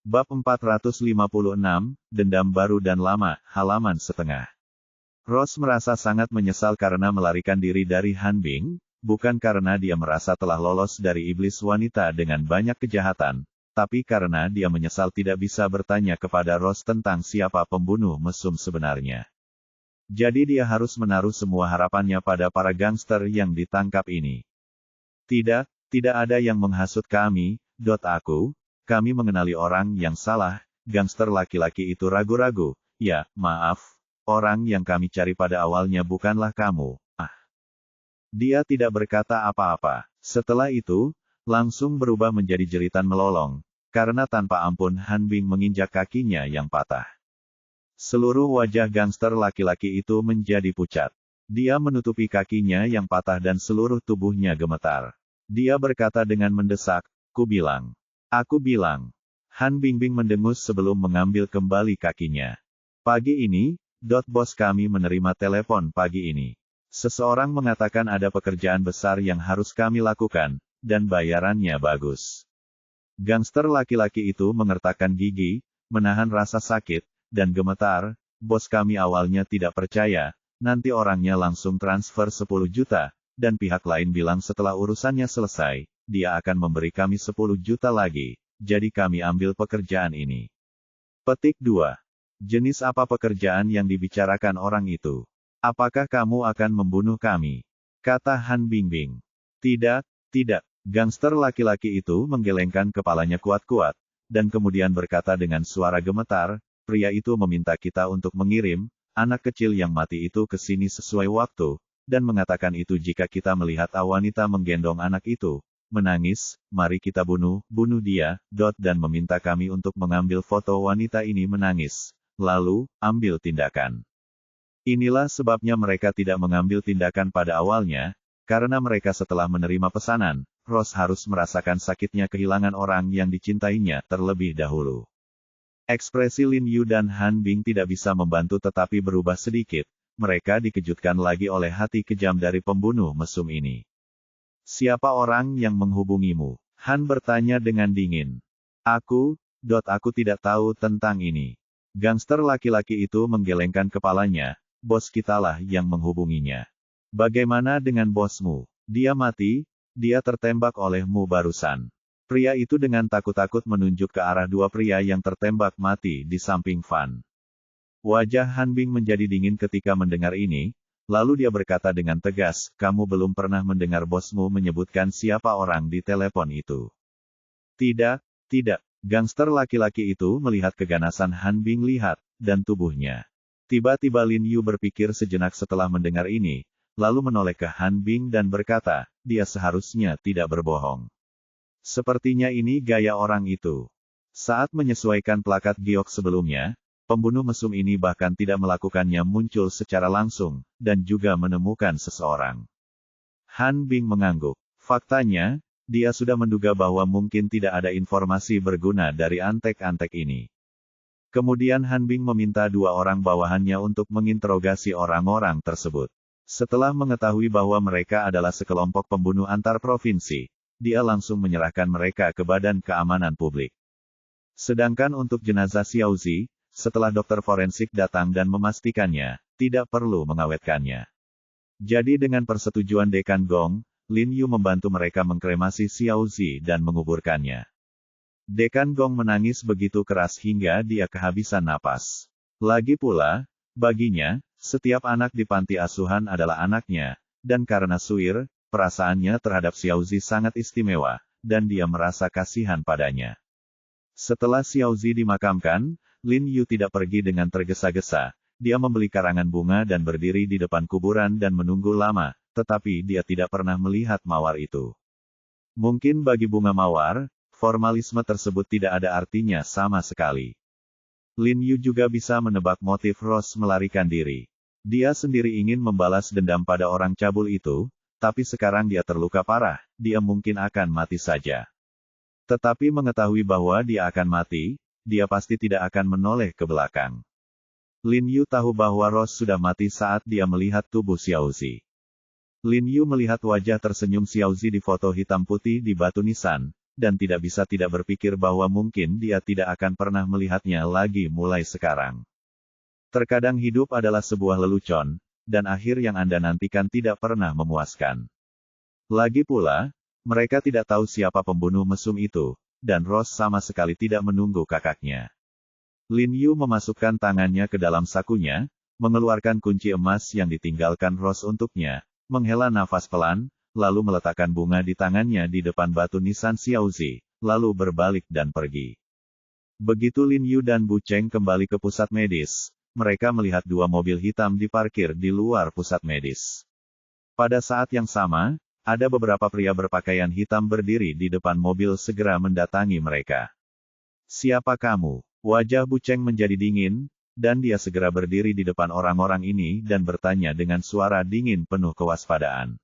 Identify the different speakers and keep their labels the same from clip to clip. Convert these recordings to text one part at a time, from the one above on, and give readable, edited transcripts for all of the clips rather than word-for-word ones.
Speaker 1: Bab 456, Dendam Baru dan Lama, halaman setengah. Rose merasa sangat menyesal karena melarikan diri dari Han Bing, bukan karena dia merasa telah lolos dari iblis wanita dengan banyak kejahatan, tapi karena dia menyesal tidak bisa bertanya kepada Rose tentang siapa pembunuh mesum sebenarnya. Jadi dia harus menaruh semua harapannya pada para gangster yang ditangkap ini. Tidak ada yang menghasut kami, kami mengenali orang yang salah. Gangster laki-laki itu ragu-ragu. Ya, maaf, orang yang kami cari pada awalnya bukanlah kamu. Dia tidak berkata apa-apa. Setelah itu, langsung berubah menjadi jeritan melolong, karena tanpa ampun Han Bing menginjak kakinya yang patah. Seluruh wajah gangster laki-laki itu menjadi pucat. Dia menutupi kakinya yang patah dan seluruh tubuhnya gemetar. Dia berkata dengan mendesak, Aku bilang. Han Bingbing mendengus sebelum mengambil kembali kakinya. Pagi ini, bos kami menerima telepon pagi ini. Seseorang mengatakan ada pekerjaan besar yang harus kami lakukan, dan bayarannya bagus. Gangster laki-laki itu mengertakkan gigi, menahan rasa sakit, dan gemetar. Bos kami awalnya tidak percaya, nanti orangnya langsung transfer 10 juta, dan pihak lain bilang setelah urusannya selesai, dia akan memberi kami 10 juta lagi, jadi kami ambil pekerjaan ini. Petik 2. Jenis apa pekerjaan yang dibicarakan orang itu? Apakah kamu akan membunuh kami? Kata Han Bingbing. Tidak. Gangster laki-laki itu menggelengkan kepalanya kuat-kuat, dan kemudian berkata dengan suara gemetar, pria itu meminta kita untuk mengirim anak kecil yang mati itu ke sini sesuai waktu, dan mengatakan itu jika kita melihat wanita menggendong anak itu menangis, mari kita bunuh dia, dan meminta kami untuk mengambil foto wanita ini menangis, lalu, ambil tindakan. Inilah sebabnya mereka tidak mengambil tindakan pada awalnya, karena mereka setelah menerima pesanan, Rose harus merasakan sakitnya kehilangan orang yang dicintainya terlebih dahulu. Ekspresi Lin Yu dan Han Bing tidak bisa membantu tetapi berubah sedikit, mereka dikejutkan lagi oleh hati kejam dari pembunuh mesum ini. Siapa orang yang menghubungimu? Han bertanya dengan dingin. Aku tidak tahu tentang ini. Gangster laki-laki itu menggelengkan kepalanya, bos kitalah yang menghubunginya. Bagaimana dengan bosmu? Dia mati, dia tertembak olehmu barusan. Pria itu dengan takut-takut menunjuk ke arah dua pria yang tertembak mati di samping Fan. Wajah Han Bing menjadi dingin ketika mendengar ini. Lalu dia berkata dengan tegas, kamu belum pernah mendengar bosmu menyebutkan siapa orang di telepon itu. Tidak. Gangster laki-laki itu melihat keganasan Han Bing dan tubuhnya. Tiba-tiba Lin Yu berpikir sejenak setelah mendengar ini, lalu menoleh ke Han Bing dan berkata, dia seharusnya tidak berbohong. Sepertinya ini gaya orang itu. Saat menyesuaikan plakat giok sebelumnya, pembunuh mesum ini bahkan tidak melakukannya muncul secara langsung, dan juga menemukan seseorang. Han Bing mengangguk. Faktanya, dia sudah menduga bahwa mungkin tidak ada informasi berguna dari antek-antek ini. Kemudian Han Bing meminta dua orang bawahannya untuk menginterogasi orang-orang tersebut. Setelah mengetahui bahwa mereka adalah sekelompok pembunuh antar provinsi, dia langsung menyerahkan mereka ke Badan Keamanan Publik. Sedangkan untuk jenazah Xiaozi, setelah dokter forensik datang dan memastikannya, tidak perlu mengawetkannya. Jadi dengan persetujuan Dekan Gong, Lin Yu membantu mereka mengkremasi Xiaozi dan menguburkannya. Dekan Gong menangis begitu keras hingga dia kehabisan napas. Lagi pula, baginya, setiap anak di panti asuhan adalah anaknya, dan karena Suir, perasaannya terhadap Xiaozi sangat istimewa, dan dia merasa kasihan padanya. Setelah Xiaozi dimakamkan, Lin Yu tidak pergi dengan tergesa-gesa, dia membeli karangan bunga dan berdiri di depan kuburan dan menunggu lama, tetapi dia tidak pernah melihat mawar itu. Mungkin bagi bunga mawar, formalisme tersebut tidak ada artinya sama sekali. Lin Yu juga bisa menebak motif Rose melarikan diri. Dia sendiri ingin membalas dendam pada orang cabul itu, tapi sekarang dia terluka parah, dia mungkin akan mati saja. Tetapi mengetahui bahwa dia akan mati, dia pasti tidak akan menoleh ke belakang. Lin Yu tahu bahwa Rose sudah mati saat dia melihat tubuh Xiaozi. Lin Yu melihat wajah tersenyum Xiaozi di foto hitam putih di batu nisan, dan tidak bisa tidak berpikir bahwa mungkin dia tidak akan pernah melihatnya lagi mulai sekarang. Terkadang hidup adalah sebuah lelucon, dan akhir yang Anda nantikan tidak pernah memuaskan. Lagi pula, mereka tidak tahu siapa pembunuh mesum itu, dan Ross sama sekali tidak menunggu kakaknya. Lin Yu memasukkan tangannya ke dalam sakunya, mengeluarkan kunci emas yang ditinggalkan Ross untuknya, menghela nafas pelan, lalu meletakkan bunga di tangannya di depan batu nisan Xiaozi, lalu berbalik dan pergi. Begitu Lin Yu dan Bu Cheng kembali ke pusat medis, mereka melihat dua mobil hitam diparkir di luar pusat medis. Pada saat yang sama, ada beberapa pria berpakaian hitam berdiri di depan mobil segera mendatangi mereka. "Siapa kamu?" Wajah Bu Cheng menjadi dingin, dan dia segera berdiri di depan orang-orang ini dan bertanya dengan suara dingin penuh kewaspadaan.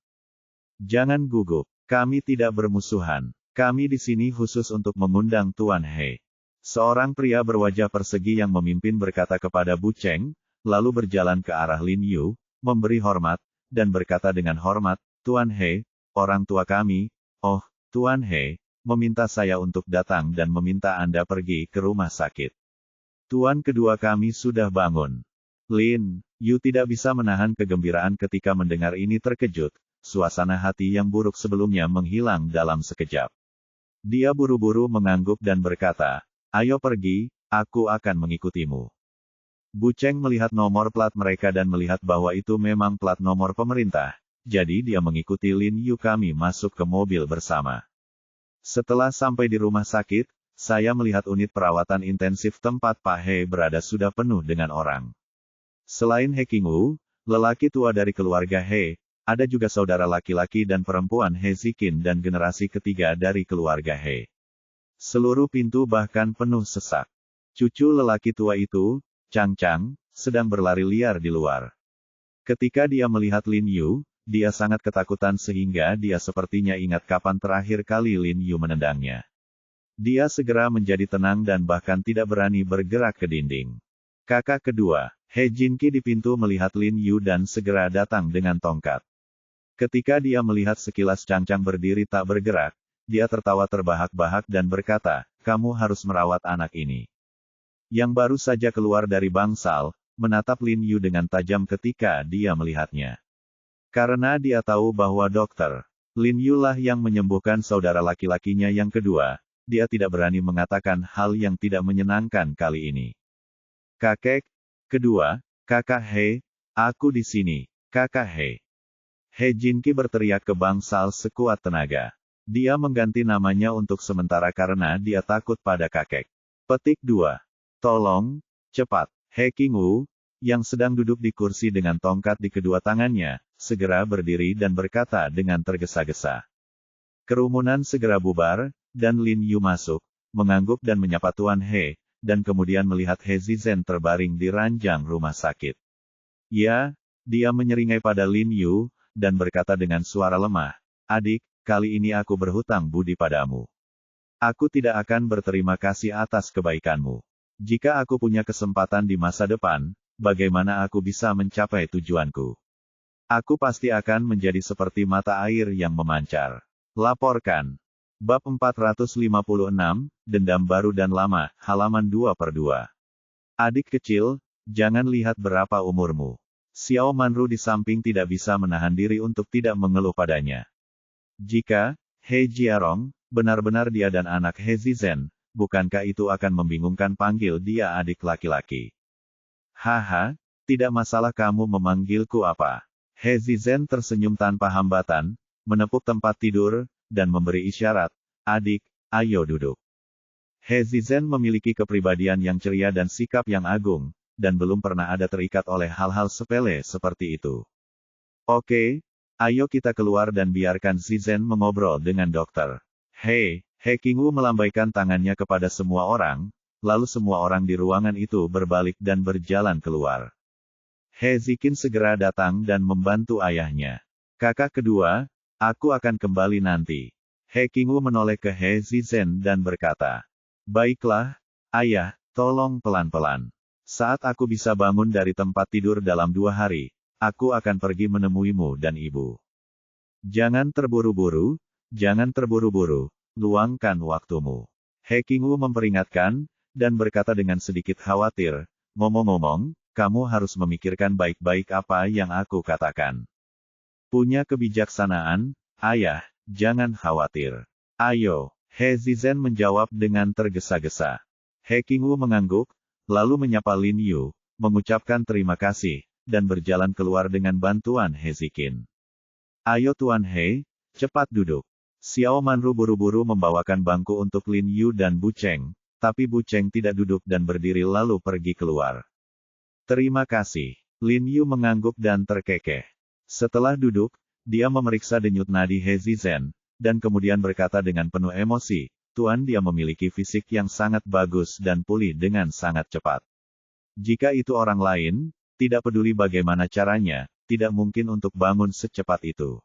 Speaker 1: "Jangan gugup, kami tidak bermusuhan. Kami di sini khusus untuk mengundang Tuan He." Seorang pria berwajah persegi yang memimpin berkata kepada Bu Cheng, lalu berjalan ke arah Lin Yu, memberi hormat, dan berkata dengan hormat, "Tuan He, orang tua kami, oh, Tuan He, meminta saya untuk datang dan meminta Anda pergi ke rumah sakit. Tuan kedua kami sudah bangun." Lin Yu tidak bisa menahan kegembiraan ketika mendengar ini terkejut. Suasana hati yang buruk sebelumnya menghilang dalam sekejap. Dia buru-buru mengangguk dan berkata, "Ayo pergi, aku akan mengikutimu." Bu Cheng melihat nomor plat mereka dan melihat bahwa itu memang plat nomor pemerintah, jadi dia mengikuti Lin Yu kami masuk ke mobil bersama. Setelah sampai di rumah sakit, saya melihat unit perawatan intensif tempat Pak He berada sudah penuh dengan orang. Selain He Qingwu, lelaki tua dari keluarga He, ada juga saudara laki-laki dan perempuan He Ziqin dan generasi ketiga dari keluarga He. Seluruh pintu bahkan penuh sesak. Cucu lelaki tua itu, Chang Chang, sedang berlari liar di luar. Ketika dia melihat Lin Yu, dia sangat ketakutan sehingga dia sepertinya ingat kapan terakhir kali Lin Yu menendangnya. Dia segera menjadi tenang dan bahkan tidak berani bergerak ke dinding. Kakak kedua, He Jinqi di pintu melihat Lin Yu dan segera datang dengan tongkat. Ketika dia melihat sekilas Chang Chang berdiri tak bergerak, dia tertawa terbahak-bahak dan berkata, "Kamu harus merawat anak ini." Yang baru saja keluar dari bangsal, menatap Lin Yu dengan tajam ketika dia melihatnya. Karena dia tahu bahwa Dr. Lin Yu lah yang menyembuhkan saudara laki-lakinya yang kedua, dia tidak berani mengatakan hal yang tidak menyenangkan kali ini. "Kakek kedua, Kakak He, aku di sini, Kakak He." He Jinqi berteriak ke bangsal sekuat tenaga. Dia mengganti namanya untuk sementara karena dia takut pada kakek. Petik 2. Tolong, cepat. He Qingwu, yang sedang duduk di kursi dengan tongkat di kedua tangannya, segera berdiri dan berkata dengan tergesa-gesa. Kerumunan segera bubar, dan Lin Yu masuk, mengangguk dan menyapa Tuan He, dan kemudian melihat He Zizen terbaring di ranjang rumah sakit. Ya, dia menyeringai pada Lin Yu, dan berkata dengan suara lemah, "Adik, kali ini aku berhutang budi padamu. Aku tidak akan berterima kasih atas kebaikanmu. Jika aku punya kesempatan di masa depan, bagaimana aku bisa mencapai tujuanku? Aku pasti akan menjadi seperti mata air yang memancar." Laporkan. Bab 456, Dendam Baru dan Lama, halaman 2/2. Adik kecil, jangan lihat berapa umurmu. Xiao Manru di samping tidak bisa menahan diri untuk tidak mengeluh padanya. Jika He Jiarong benar-benar dia dan anak He Zizen, bukankah itu akan membingungkan panggil dia adik laki-laki? "Haha, tidak masalah kamu memanggilku apa." He Zizen tersenyum tanpa hambatan, menepuk tempat tidur, dan memberi isyarat, "Adik, ayo duduk." He Zizen memiliki kepribadian yang ceria dan sikap yang agung, dan belum pernah ada terikat oleh hal-hal sepele seperti itu. "Oke, ayo kita keluar dan biarkan Zizen mengobrol dengan dokter." He Qingwu melambaikan tangannya kepada semua orang, lalu semua orang di ruangan itu berbalik dan berjalan keluar. He Ziqin segera datang dan membantu ayahnya. "Kakak kedua, aku akan kembali nanti." He Qingwu menoleh ke He Zizen dan berkata, "Baiklah, ayah, tolong pelan-pelan. Saat aku bisa bangun dari tempat tidur dalam 2 hari, aku akan pergi menemuimu dan ibu. Jangan terburu-buru, jangan terburu-buru, luangkan waktumu. He Qingwu memperingatkan, dan berkata dengan sedikit khawatir, ngomong-ngomong, kamu harus memikirkan baik-baik apa yang aku katakan. Punya kebijaksanaan, ayah, jangan khawatir. Ayo, He Zizhen menjawab dengan tergesa-gesa. He Qingwu mengangguk, lalu menyapa Lin Yu, mengucapkan terima kasih, dan berjalan keluar dengan bantuan He Ziqin. Ayo Tuan He, cepat duduk. Xiao Manru buru-buru membawakan bangku untuk Lin Yu dan Bu Cheng, tapi Bu Cheng tidak duduk dan berdiri lalu pergi keluar. Terima kasih. Lin Yu mengangguk dan terkekeh. Setelah duduk, dia memeriksa denyut nadi He Zizhen, dan kemudian berkata dengan penuh emosi, Tuan dia memiliki fisik yang sangat bagus dan pulih dengan sangat cepat. Jika itu orang lain, tidak peduli bagaimana caranya, tidak mungkin untuk bangun secepat itu.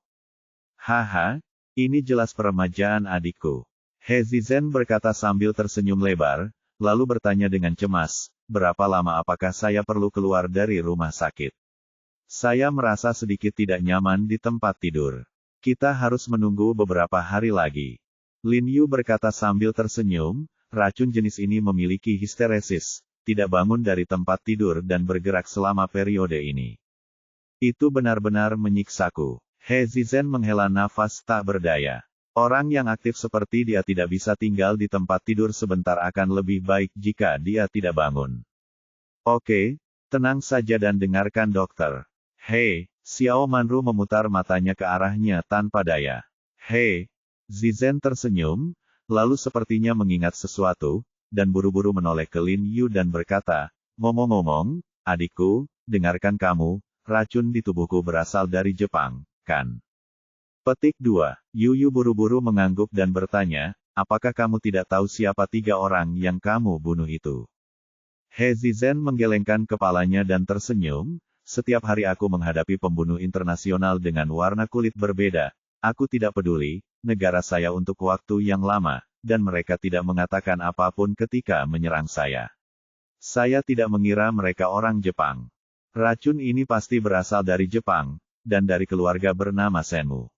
Speaker 1: Haha, ini jelas peremajaan adikku. He Zizhen berkata sambil tersenyum lebar, lalu bertanya dengan cemas, berapa lama apakah saya perlu keluar dari rumah sakit? Saya merasa sedikit tidak nyaman di tempat tidur. Kita harus menunggu beberapa hari lagi. Lin Yu berkata sambil tersenyum, racun jenis ini memiliki histeresis, tidak bangun dari tempat tidur dan bergerak selama periode ini. Itu benar-benar menyiksaku. He Zizhen menghela nafas tak berdaya. Orang yang aktif seperti dia tidak bisa tinggal di tempat tidur sebentar akan lebih baik jika dia tidak bangun. Oke, tenang saja dan dengarkan dokter. Hei, Xiao Manru memutar matanya ke arahnya tanpa daya. Hei, Zizhen tersenyum, lalu sepertinya mengingat sesuatu, dan buru-buru menoleh ke Lin Yu dan berkata, ngomong-ngomong, adikku, dengarkan kamu, racun di tubuhku berasal dari Jepang, kan? Petik 2. Yu buru-buru mengangguk dan bertanya, apakah kamu tidak tahu siapa 3 orang yang kamu bunuh itu? He Zizhen menggelengkan kepalanya dan tersenyum, setiap hari aku menghadapi pembunuh internasional dengan warna kulit berbeda, aku tidak peduli, negara saya untuk waktu yang lama, dan mereka tidak mengatakan apapun ketika menyerang saya. Saya tidak mengira mereka orang Jepang. Racun ini pasti berasal dari Jepang, dan dari keluarga bernama Shenmu.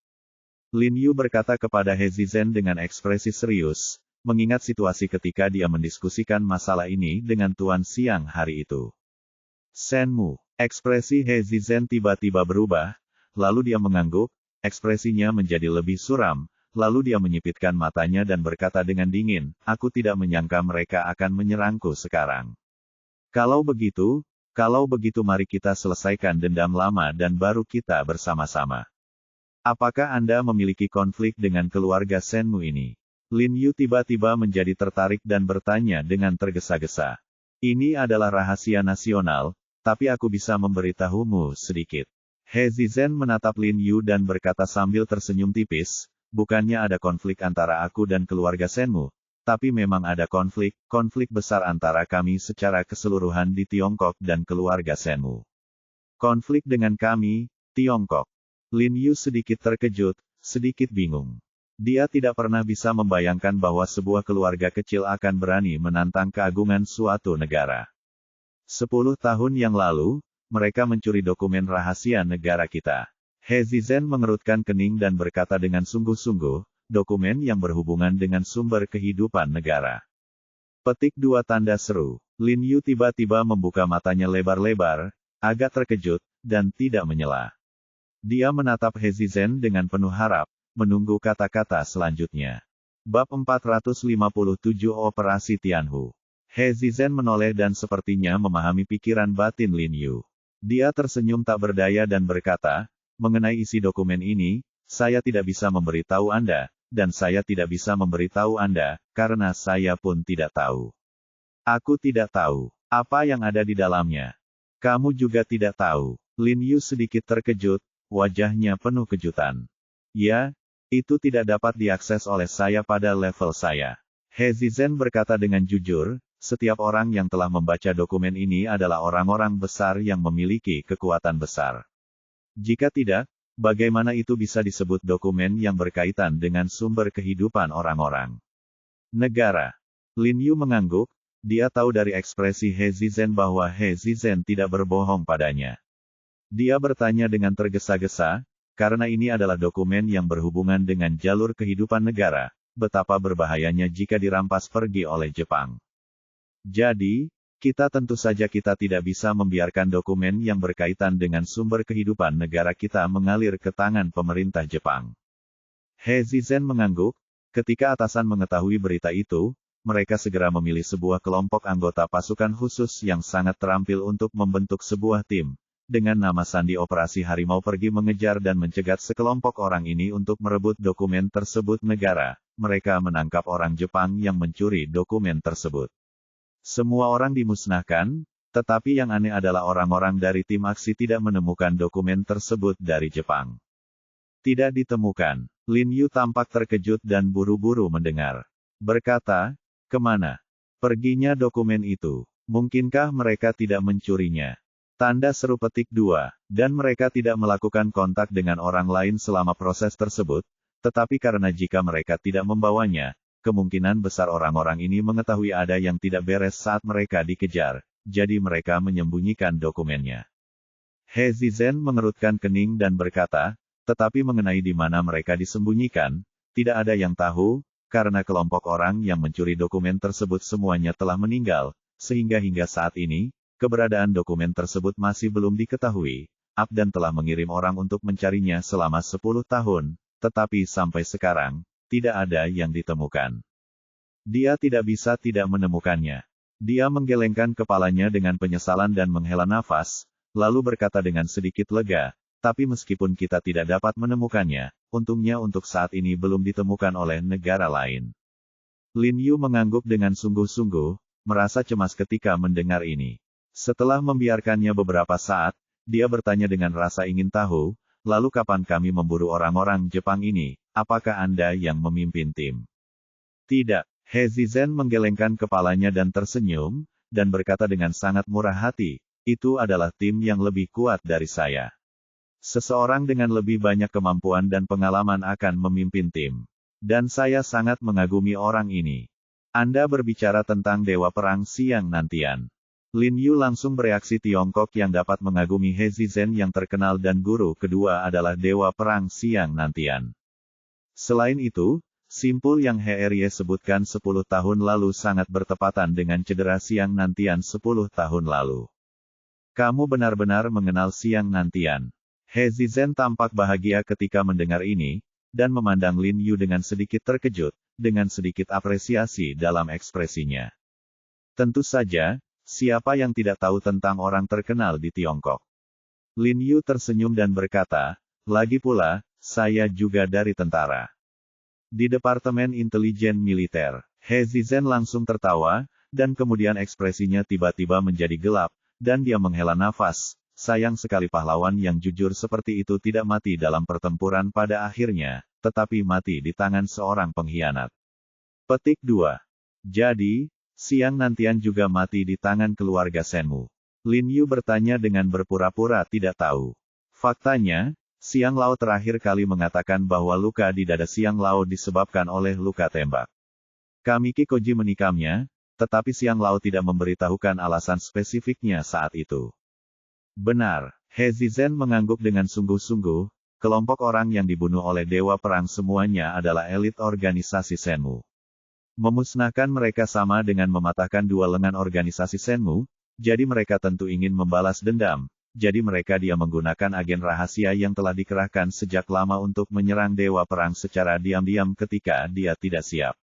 Speaker 1: Lin Yu berkata kepada He Zizhen dengan ekspresi serius, mengingat situasi ketika dia mendiskusikan masalah ini dengan Tuan siang hari itu. Shenmu, ekspresi He Zizhen tiba-tiba berubah, lalu dia mengangguk, ekspresinya menjadi lebih suram, lalu dia menyipitkan matanya dan berkata dengan dingin, aku tidak menyangka mereka akan menyerangku sekarang. Kalau begitu mari kita selesaikan dendam lama dan baru kita bersama-sama. Apakah Anda memiliki konflik dengan keluarga Shenmu ini? Lin Yu tiba-tiba menjadi tertarik dan bertanya dengan tergesa-gesa. Ini adalah rahasia nasional, tapi aku bisa memberitahumu sedikit. He Zizhen menatap Lin Yu dan berkata sambil tersenyum tipis, bukannya ada konflik antara aku dan keluarga Shenmu, tapi memang ada konflik besar antara kami secara keseluruhan di Tiongkok dan keluarga Shenmu. Konflik dengan kami, Tiongkok. Lin Yu sedikit terkejut, sedikit bingung. Dia tidak pernah bisa membayangkan bahwa sebuah keluarga kecil akan berani menantang keagungan suatu negara. 10 tahun yang lalu, mereka mencuri dokumen rahasia negara kita. He Zizhen mengerutkan kening dan berkata dengan sungguh-sungguh, dokumen yang berhubungan dengan sumber kehidupan negara. Petik 2 tanda seru. Lin Yu tiba-tiba membuka matanya lebar-lebar, agak terkejut, dan tidak menyela. Dia menatap He Zizhen dengan penuh harap, menunggu kata-kata selanjutnya. Bab 457 Operasi Tianhu. He Zizhen menoleh dan sepertinya memahami pikiran batin Lin Yu. Dia tersenyum tak berdaya dan berkata, mengenai isi dokumen ini, saya tidak bisa memberitahu Anda, dan saya tidak bisa memberitahu Anda, karena saya pun tidak tahu. Aku tidak tahu apa yang ada di dalamnya. Kamu juga tidak tahu. Lin Yu sedikit terkejut, wajahnya penuh kejutan. Ya, itu tidak dapat diakses oleh saya pada level saya. He Zizhen berkata dengan jujur, setiap orang yang telah membaca dokumen ini adalah orang-orang besar yang memiliki kekuatan besar. Jika tidak, bagaimana itu bisa disebut dokumen yang berkaitan dengan sumber kehidupan orang-orang? Negara. Lin Yu mengangguk, dia tahu dari ekspresi He Zizhen bahwa He Zizhen tidak berbohong padanya. Dia bertanya dengan tergesa-gesa, karena ini adalah dokumen yang berhubungan dengan jalur kehidupan negara, betapa berbahayanya jika dirampas pergi oleh Jepang. Jadi, kita tentu saja kita tidak bisa membiarkan dokumen yang berkaitan dengan sumber kehidupan negara kita mengalir ke tangan pemerintah Jepang. He Zizen mengangguk. Ketika atasan mengetahui berita itu, mereka segera memilih sebuah kelompok anggota pasukan khusus yang sangat terampil untuk membentuk sebuah tim. Dengan nama sandi Operasi Harimau pergi mengejar dan mencegat sekelompok orang ini untuk merebut dokumen tersebut negara. Mereka menangkap orang Jepang yang mencuri dokumen tersebut. Semua orang dimusnahkan, tetapi yang aneh adalah orang-orang dari tim aksi tidak menemukan dokumen tersebut dari Jepang. Tidak ditemukan. Lin Yu tampak terkejut dan buru-buru mendengar. Berkata, kemana perginya dokumen itu? Mungkinkah mereka tidak mencurinya? Tanda seru petik 2, dan mereka tidak melakukan kontak dengan orang lain selama proses tersebut, tetapi karena jika mereka tidak membawanya, kemungkinan besar orang-orang ini mengetahui ada yang tidak beres saat mereka dikejar, jadi mereka menyembunyikan dokumennya. He Zizen mengerutkan kening dan berkata, tetapi mengenai di mana mereka disembunyikan, tidak ada yang tahu, karena kelompok orang yang mencuri dokumen tersebut semuanya telah meninggal, sehingga hingga saat ini, keberadaan dokumen tersebut masih belum diketahui. Abdan telah mengirim orang untuk mencarinya selama 10 tahun, tetapi sampai sekarang, tidak ada yang ditemukan. Dia tidak bisa tidak menemukannya. Dia menggelengkan kepalanya dengan penyesalan dan menghela nafas, lalu berkata dengan sedikit lega, tapi meskipun kita tidak dapat menemukannya, untungnya untuk saat ini belum ditemukan oleh negara lain. Lin Yu mengangguk dengan sungguh-sungguh, merasa cemas ketika mendengar ini. Setelah membiarkannya beberapa saat, dia bertanya dengan rasa ingin tahu, lalu kapan kami memburu orang-orang Jepang ini? Apakah Anda yang memimpin tim? Tidak. He Zizen menggelengkan kepalanya dan tersenyum, dan berkata dengan sangat murah hati, itu adalah tim yang lebih kuat dari saya. Seseorang dengan lebih banyak kemampuan dan pengalaman akan memimpin tim. Dan saya sangat mengagumi orang ini. Anda berbicara tentang Dewa Perang Siang Nantian. Lin Yu langsung bereaksi Tiongkok yang dapat mengagumi He Zizen yang terkenal dan guru kedua adalah Dewa Perang Siang Nantian. Selain itu, simpul yang He Erye sebutkan 10 tahun lalu sangat bertepatan dengan cedera Siang Nantian 10 tahun lalu. Kamu benar-benar mengenal Siang Nantian. He Zizen tampak bahagia ketika mendengar ini, dan memandang Lin Yu dengan sedikit terkejut, dengan sedikit apresiasi dalam ekspresinya. Tentu saja, siapa yang tidak tahu tentang orang terkenal di Tiongkok? Lin Yu tersenyum dan berkata, lagi pula, saya juga dari tentara. Di Departemen Intelijen Militer. He Zizen langsung tertawa, dan kemudian ekspresinya tiba-tiba menjadi gelap, dan dia menghela nafas. Sayang sekali pahlawan yang jujur seperti itu tidak mati dalam pertempuran pada akhirnya, tetapi mati di tangan seorang pengkhianat. Petik 2. Jadi, Siang Nantian juga mati di tangan keluarga Senmu. Lin Yu bertanya dengan berpura-pura tidak tahu. Faktanya, Siang Lao terakhir kali mengatakan bahwa luka di dada Siang Lao disebabkan oleh luka tembak. Kamiki Koji menikamnya, tetapi Siang Lao tidak memberitahukan alasan spesifiknya saat itu. Benar, He Zizen mengangguk dengan sungguh-sungguh, kelompok orang yang dibunuh oleh Dewa Perang semuanya adalah elit organisasi Senmu. Memusnahkan mereka sama dengan mematahkan dua lengan organisasi Senmu, jadi mereka tentu ingin membalas dendam. Jadi mereka dia menggunakan agen rahasia yang telah dikerahkan sejak lama untuk menyerang Dewa Perang secara diam-diam ketika dia tidak siap.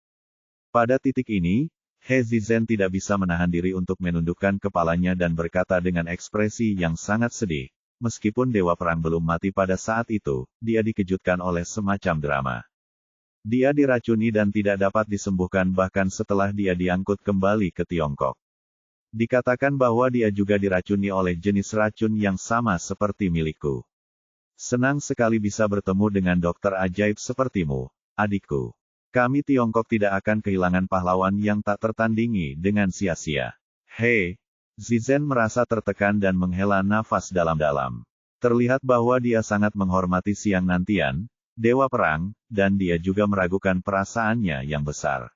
Speaker 1: Pada titik ini, He Zizen tidak bisa menahan diri untuk menundukkan kepalanya dan berkata dengan ekspresi yang sangat sedih. Meskipun Dewa Perang belum mati pada saat itu, dia dikejutkan oleh semacam drama. Dia diracuni dan tidak dapat disembuhkan bahkan setelah dia diangkut kembali ke Tiongkok. Dikatakan bahwa dia juga diracuni oleh jenis racun yang sama seperti milikku. Senang sekali bisa bertemu dengan dokter ajaib sepertimu, adikku. Kami Tiongkok tidak akan kehilangan pahlawan yang tak tertandingi dengan sia-sia. He Zizen merasa tertekan dan menghela nafas dalam-dalam. Terlihat bahwa dia sangat menghormati Siang Nantian, Dewa Perang, dan dia juga meragukan perasaannya yang besar.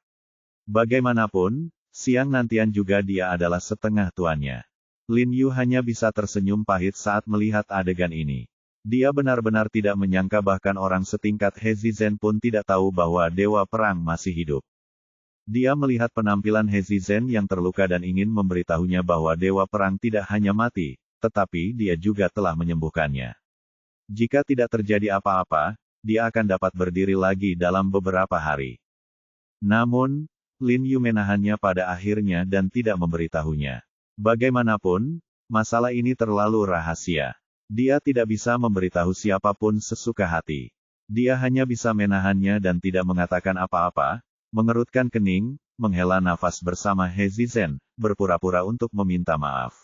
Speaker 1: Bagaimanapun, Siang Nantian juga dia adalah setengah tuannya. Lin Yu hanya bisa tersenyum pahit saat melihat adegan ini. Dia benar-benar tidak menyangka bahkan orang setingkat He Zizhen pun tidak tahu bahwa Dewa Perang masih hidup. Dia melihat penampilan He Zizhen yang terluka dan ingin memberitahunya bahwa Dewa Perang tidak hanya mati, tetapi dia juga telah menyembuhkannya. Jika tidak terjadi apa-apa, dia akan dapat berdiri lagi dalam beberapa hari. Namun, Lin Yu menahannya pada akhirnya dan tidak memberitahunya. Bagaimanapun, masalah ini terlalu rahasia. Dia tidak bisa memberitahu siapapun sesuka hati. Dia hanya bisa menahannya dan tidak mengatakan apa-apa, mengerutkan kening, menghela nafas bersama He Zizhen, berpura-pura untuk meminta maaf.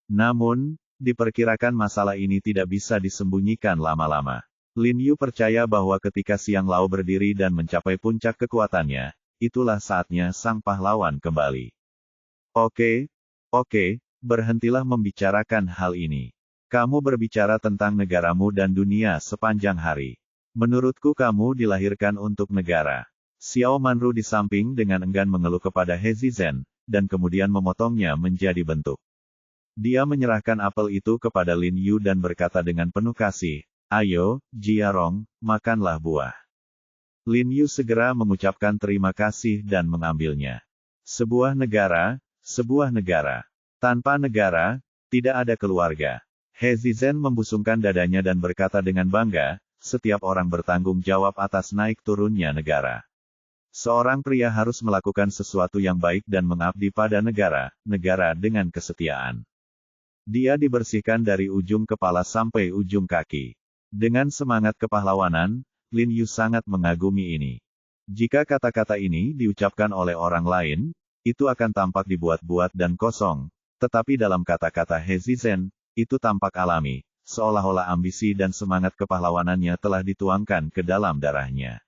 Speaker 1: Namun, diperkirakan masalah ini tidak bisa disembunyikan lama-lama. Lin Yu percaya bahwa ketika Xiang Lao berdiri dan mencapai puncak kekuatannya, itulah saatnya sang pahlawan kembali. Oke, berhentilah membicarakan hal ini. Kamu berbicara tentang negaramu dan dunia sepanjang hari. Menurutku kamu dilahirkan untuk negara. Xiao Manru di samping dengan enggan mengeluh kepada He Zizhen, dan kemudian memotongnya menjadi bentuk. Dia menyerahkan apel itu kepada Lin Yu dan berkata dengan penuh kasih, "Ayo, Jiarong, makanlah buah." Lin Yu segera mengucapkan terima kasih dan mengambilnya. Sebuah negara, tanpa negara, tidak ada keluarga. He Zizhen membusungkan dadanya dan berkata dengan bangga, setiap orang bertanggung jawab atas naik turunnya negara. Seorang pria harus melakukan sesuatu yang baik dan mengabdi pada negara dengan kesetiaan. Dia dibersihkan dari ujung kepala sampai ujung kaki. Dengan semangat kepahlawanan, Lin Yu sangat mengagumi ini. Jika kata-kata ini diucapkan oleh orang lain, itu akan tampak dibuat-buat dan kosong, tetapi dalam kata-kata He Zizhen, itu tampak alami, seolah-olah ambisi dan semangat kepahlawanannya telah dituangkan ke dalam darahnya.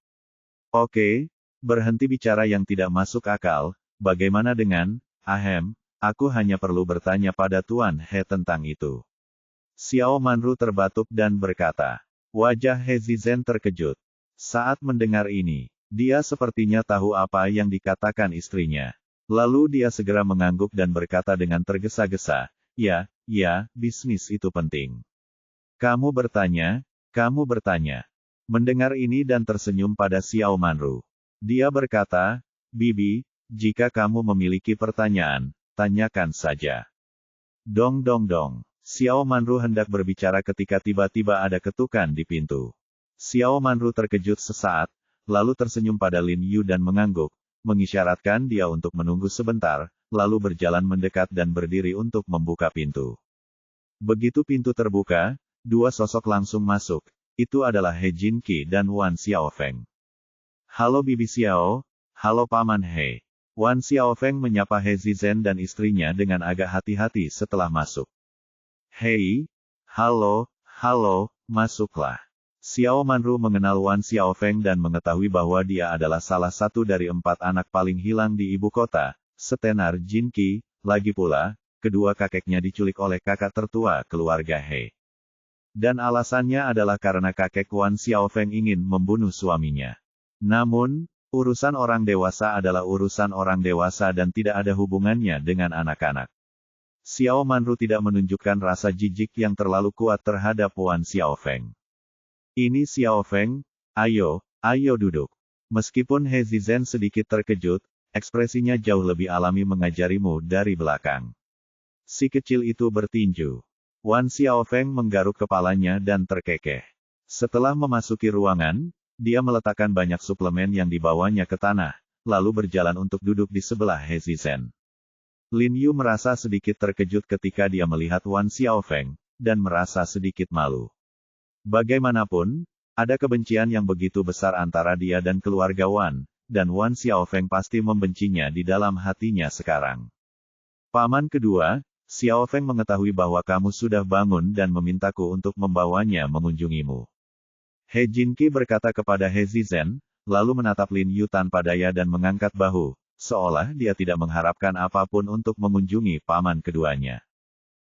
Speaker 1: Oke, berhenti bicara yang tidak masuk akal, bagaimana dengan, aku hanya perlu bertanya pada Tuan He tentang itu. Xiao Manru terbatuk dan berkata. Wajah He Zizhen terkejut. Saat mendengar ini, dia sepertinya tahu apa yang dikatakan istrinya. Lalu dia segera mengangguk dan berkata dengan tergesa-gesa, ya, bisnis itu penting. Kamu bertanya. Mendengar ini dan tersenyum pada Xiao Manru. Dia berkata, Bibi, jika kamu memiliki pertanyaan, tanyakan saja. Dong. Xiao Manru hendak berbicara ketika tiba-tiba ada ketukan di pintu. Xiao Manru terkejut sesaat, lalu tersenyum pada Lin Yu dan mengangguk, mengisyaratkan dia untuk menunggu sebentar, lalu berjalan mendekat dan berdiri untuk membuka pintu. Begitu pintu terbuka, dua sosok langsung masuk, itu adalah He Jinqi dan Wan Xiaofeng. Halo Bibi Xiao, halo Paman He. Wan Xiaofeng menyapa He Zizhen dan istrinya dengan agak hati-hati setelah masuk. Hei, halo, masuklah. Xiao Manru mengenal Wan Xiaofeng dan mengetahui bahwa dia adalah salah satu dari 4 anak paling hilang di ibu kota, setenar Jinqi, lagi pula, kedua kakeknya diculik oleh kakak tertua keluarga He. Dan alasannya adalah karena kakek Wan Xiaofeng ingin membunuh suaminya. Namun, urusan orang dewasa adalah urusan orang dewasa dan tidak ada hubungannya dengan anak-anak. Xiao Manru tidak menunjukkan rasa jijik yang terlalu kuat terhadap Wan Xiaofeng. Ini Xiaofeng, ayo duduk. Meskipun He Zizhen sedikit terkejut, ekspresinya jauh lebih alami mengajarimu dari belakang. Si kecil itu bertinju. Wan Xiaofeng menggaruk kepalanya dan terkekeh. Setelah memasuki ruangan, dia meletakkan banyak suplemen yang dibawanya ke tanah, lalu berjalan untuk duduk di sebelah He Zizhen. Lin Yu merasa sedikit terkejut ketika dia melihat Wan Xiaofeng, dan merasa sedikit malu. Bagaimanapun, ada kebencian yang begitu besar antara dia dan keluarga Wan, dan Wan Xiaofeng pasti membencinya di dalam hatinya sekarang. Paman kedua, Xiaofeng mengetahui bahwa kamu sudah bangun dan memintaku untuk membawanya mengunjungimu. He Jinqi berkata kepada He Zizhen, lalu menatap Lin Yu tanpa daya dan mengangkat bahu, seolah dia tidak mengharapkan apapun untuk mengunjungi paman keduanya.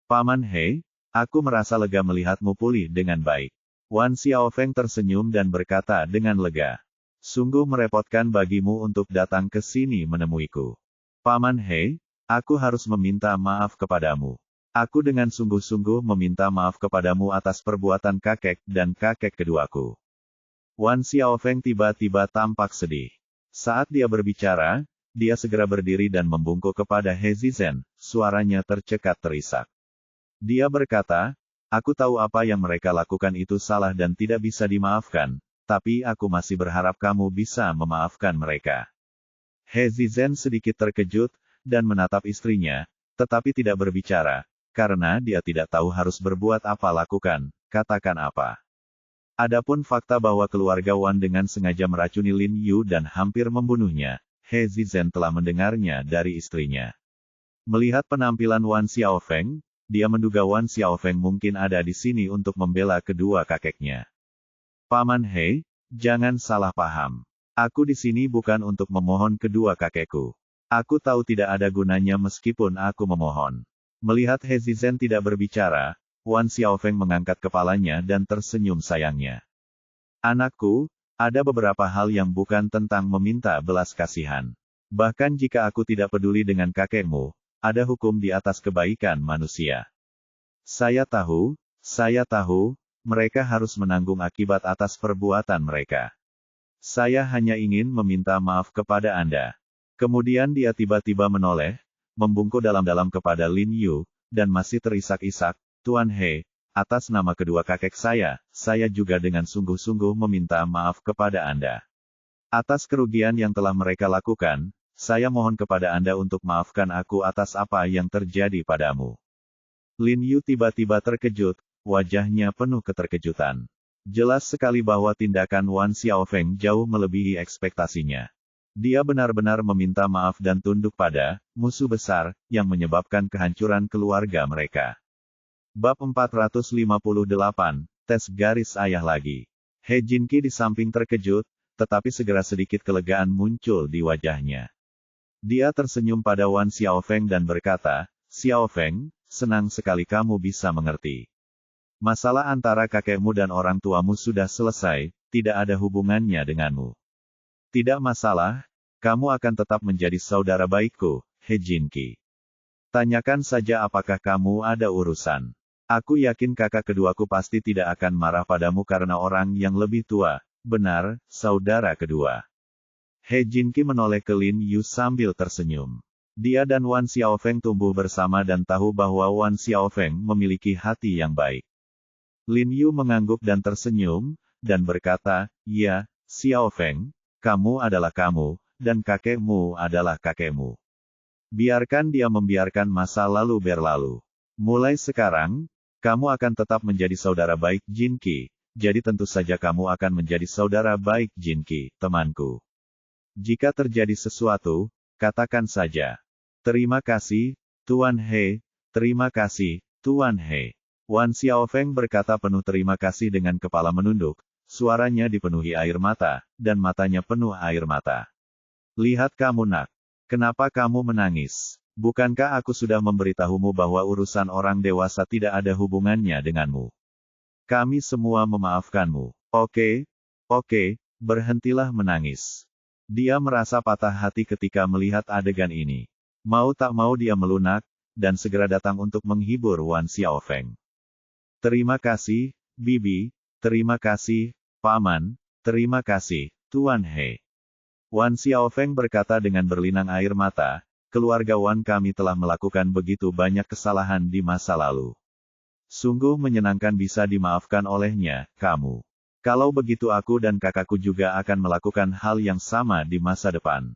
Speaker 1: Paman He, aku merasa lega melihatmu pulih dengan baik. Wan Xiaofeng tersenyum dan berkata dengan lega. Sungguh merepotkan bagimu untuk datang ke sini menemuiku. Paman He, aku harus meminta maaf kepadamu. Aku dengan sungguh-sungguh meminta maaf kepadamu atas perbuatan kakek dan kakek keduaku. Wan Xiaofeng tiba-tiba tampak sedih. Saat dia berbicara, dia segera berdiri dan membungkuk kepada He Zizhen, suaranya tercekat terisak. Dia berkata, aku tahu apa yang mereka lakukan itu salah dan tidak bisa dimaafkan, tapi aku masih berharap kamu bisa memaafkan mereka. He Zizhen sedikit terkejut, dan menatap istrinya, tetapi tidak berbicara, karena dia tidak tahu harus berbuat apa katakan apa. Adapun fakta bahwa keluarga Wan dengan sengaja meracuni Lin Yu dan hampir membunuhnya, He Zizhen telah mendengarnya dari istrinya. Melihat penampilan Wan Xiaofeng, dia menduga Wan Xiaofeng mungkin ada di sini untuk membela kedua kakeknya. Paman He, jangan salah paham. Aku di sini bukan untuk memohon kedua kakekku. Aku tahu tidak ada gunanya meskipun aku memohon. Melihat He Zizhen tidak berbicara, Wan Xiaofeng mengangkat kepalanya dan tersenyum sayangnya. Anakku, ada beberapa hal yang bukan tentang meminta belas kasihan. Bahkan jika aku tidak peduli dengan kakekmu, ada hukum di atas kebaikan manusia. Saya tahu, mereka harus menanggung akibat atas perbuatan mereka. Saya hanya ingin meminta maaf kepada Anda. Kemudian dia tiba-tiba menoleh, membungkuk dalam-dalam kepada Lin Yu, dan masih terisak-isak, Tuan He, atas nama kedua kakek saya juga dengan sungguh-sungguh meminta maaf kepada Anda. Atas kerugian yang telah mereka lakukan, saya mohon kepada Anda untuk maafkan aku atas apa yang terjadi padamu. Lin Yu tiba-tiba terkejut, wajahnya penuh keterkejutan. Jelas sekali bahwa tindakan Wan Xiaofeng jauh melebihi ekspektasinya. Dia benar-benar meminta maaf dan tunduk pada musuh besar yang menyebabkan kehancuran keluarga mereka. Bab 458, tes garis ayah lagi. He Jinqi di samping terkejut, tetapi segera sedikit kelegaan muncul di wajahnya. Dia tersenyum pada Wan Xiaofeng dan berkata, Xiaofeng, senang sekali kamu bisa mengerti. Masalah antara kakekmu dan orang tuamu sudah selesai, tidak ada hubungannya denganmu. Tidak masalah, kamu akan tetap menjadi saudara baikku, He Jinqi. Tanyakan saja apakah kamu ada urusan. Aku yakin kakak keduaku pasti tidak akan marah padamu karena orang yang lebih tua, benar, saudara kedua. He Jinqi menoleh ke Lin Yu sambil tersenyum. Dia dan Wan Xiaofeng tumbuh bersama dan tahu bahwa Wan Xiaofeng memiliki hati yang baik. Lin Yu mengangguk dan tersenyum, dan berkata, ya, Xiaofeng, kamu adalah kamu, dan kakekmu adalah kakekmu. Biarkan dia membiarkan masa lalu berlalu. Mulai sekarang, kamu akan tetap menjadi saudara baik Jinqi, jadi tentu saja kamu akan menjadi saudara baik Jinqi, temanku. Jika terjadi sesuatu, katakan saja. Terima kasih, Tuan He, terima kasih, Tuan He. Wan Xiaofeng berkata penuh terima kasih dengan kepala menunduk, suaranya dipenuhi air mata, dan matanya penuh air mata. Lihat kamu nak. Kenapa kamu menangis? Bukankah aku sudah memberitahumu bahwa urusan orang dewasa tidak ada hubungannya denganmu? Kami semua memaafkanmu. Oke, berhentilah menangis. Dia merasa patah hati ketika melihat adegan ini. Mau tak mau dia melunak, dan segera datang untuk menghibur Wan Xiaofeng. Terima kasih, Bibi, terima kasih, Paman, terima kasih, Tuan He. Wan Xiaofeng berkata dengan berlinang air mata, keluarga Wan kami telah melakukan begitu banyak kesalahan di masa lalu. Sungguh menyenangkan bisa dimaafkan olehnya, kamu. Kalau begitu aku dan kakakku juga akan melakukan hal yang sama di masa depan.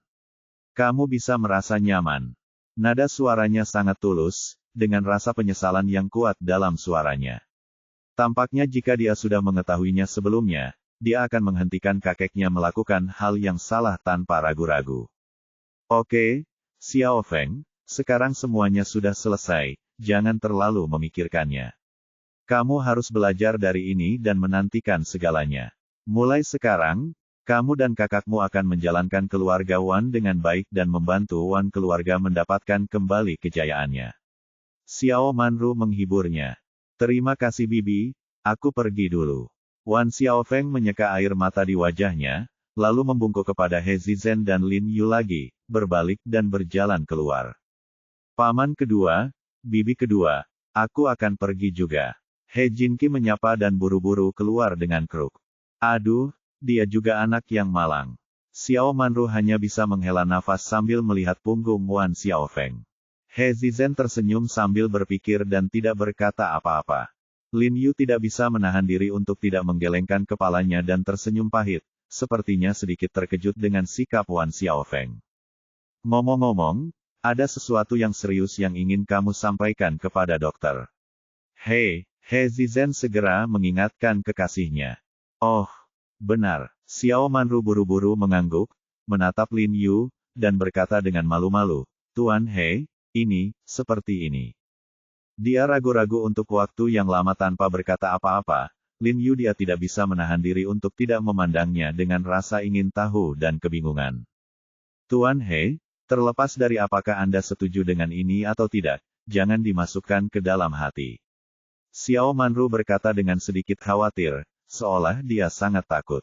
Speaker 1: Kamu bisa merasa nyaman. Nada suaranya sangat tulus, dengan rasa penyesalan yang kuat dalam suaranya. Tampaknya jika dia sudah mengetahuinya sebelumnya, dia akan menghentikan kakeknya melakukan hal yang salah tanpa ragu-ragu. Oke, Xiaofeng, sekarang semuanya sudah selesai, jangan terlalu memikirkannya. Kamu harus belajar dari ini dan menantikan segalanya. Mulai sekarang, kamu dan kakakmu akan menjalankan keluarga Wan dengan baik dan membantu Wan keluarga mendapatkan kembali kejayaannya. Xiao Manru menghiburnya. Terima kasih Bibi, aku pergi dulu. Wan Xiaofeng menyeka air mata di wajahnya, lalu membungkuk kepada He Zizhen dan Lin Yu lagi, berbalik dan berjalan keluar. Paman kedua, Bibi kedua, Aku akan pergi juga. He Jinki menyapa dan buru-buru keluar dengan kruk. Aduh, dia juga anak yang malang. Xiao Manru hanya bisa menghela nafas sambil melihat punggung Wan Xiaofeng. He Zizen tersenyum sambil berpikir dan tidak berkata apa-apa. Lin Yu tidak bisa menahan diri untuk tidak menggelengkan kepalanya dan tersenyum pahit, sepertinya sedikit terkejut dengan sikap Wan Xiaofeng. Ngomong-ngomong, ada sesuatu yang serius yang ingin kamu sampaikan kepada dokter. Hei, He Zizen segera mengingatkan kekasihnya. Oh, benar. Xiao Manru buru-buru mengangguk, menatap Lin Yu, dan berkata dengan malu-malu, Tuan He, ini, seperti ini. Dia ragu-ragu untuk waktu yang lama tanpa berkata apa-apa. Lin Yu dia tidak bisa menahan diri untuk tidak memandangnya dengan rasa ingin tahu dan kebingungan. Tuan He, terlepas dari apakah Anda setuju dengan ini atau tidak, jangan dimasukkan ke dalam hati. Xiao Manru berkata dengan sedikit khawatir, seolah dia sangat takut.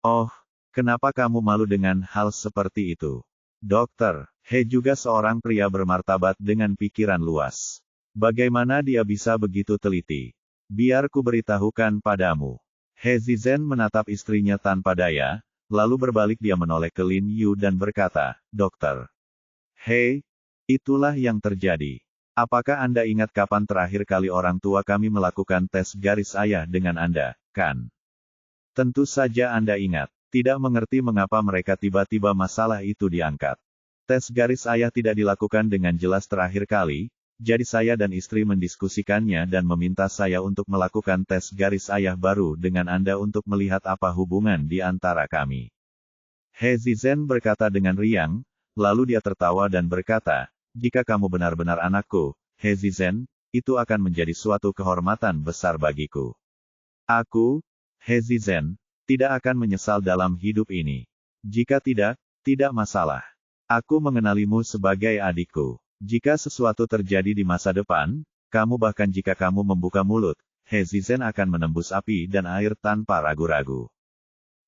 Speaker 1: Oh, kenapa kamu malu dengan hal seperti itu? Dokter, He juga seorang pria bermartabat dengan pikiran luas. Bagaimana dia bisa begitu teliti? Biar ku beritahukan padamu. He Zizen menatap istrinya tanpa daya, lalu berbalik dia menoleh ke Lin Yu dan berkata, Dokter. He, itulah yang terjadi. Apakah Anda ingat kapan terakhir kali orang tua kami melakukan tes garis ayah dengan Anda, kan? Tentu saja Anda ingat. Tidak mengerti mengapa mereka tiba-tiba masalah itu diangkat. Tes garis ayah tidak dilakukan dengan jelas terakhir kali, jadi saya dan istri mendiskusikannya dan meminta saya untuk melakukan tes garis ayah baru dengan Anda untuk melihat apa hubungan di antara kami. He Zizen berkata dengan riang, lalu dia tertawa dan berkata, jika kamu benar-benar anakku, He Zizen, itu akan menjadi suatu kehormatan besar bagiku. Aku, He Zizen, tidak akan menyesal dalam hidup ini. Jika tidak, tidak masalah. Aku mengenalimu sebagai adikku. Jika sesuatu terjadi di masa depan, kamu bahkan jika kamu membuka mulut, He Zizen akan menembus api dan air tanpa ragu-ragu.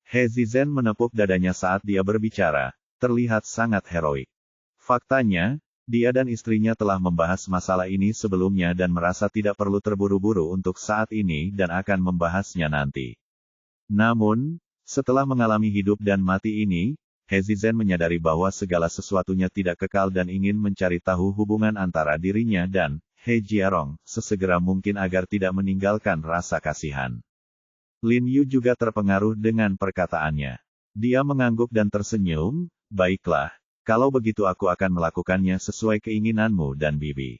Speaker 1: He Zizen menepuk dadanya saat dia berbicara, terlihat sangat heroik. Faktanya, dia dan istrinya telah membahas masalah ini sebelumnya dan merasa tidak perlu terburu-buru untuk saat ini dan akan membahasnya nanti. Namun, setelah mengalami hidup dan mati ini, He Zizen menyadari bahwa segala sesuatunya tidak kekal dan ingin mencari tahu hubungan antara dirinya dan He Jiarong sesegera mungkin agar tidak meninggalkan rasa kasihan. Lin Yu juga terpengaruh dengan perkataannya. Dia mengangguk dan tersenyum, baiklah, kalau begitu aku akan melakukannya sesuai keinginanmu dan Bibi.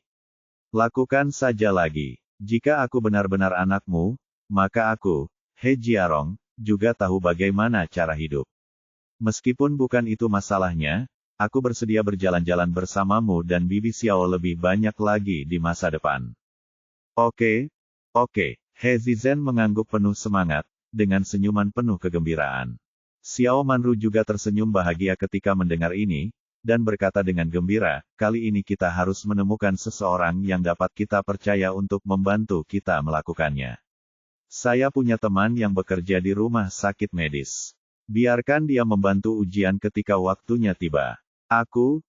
Speaker 1: Lakukan saja lagi. Jika aku benar-benar anakmu, maka aku, He Jiarong, juga tahu bagaimana cara hidup. Meskipun bukan itu masalahnya, aku bersedia berjalan-jalan bersamamu dan Bibi Xiao lebih banyak lagi di masa depan. Oke. He Zizen mengangguk penuh semangat, dengan senyuman penuh kegembiraan. Xiao Manru juga tersenyum bahagia ketika mendengar ini, dan berkata dengan gembira, kali ini kita harus menemukan seseorang yang dapat kita percaya untuk membantu kita melakukannya. Saya punya teman yang bekerja di rumah sakit medis. Biarkan dia membantu ujian ketika waktunya tiba. Aku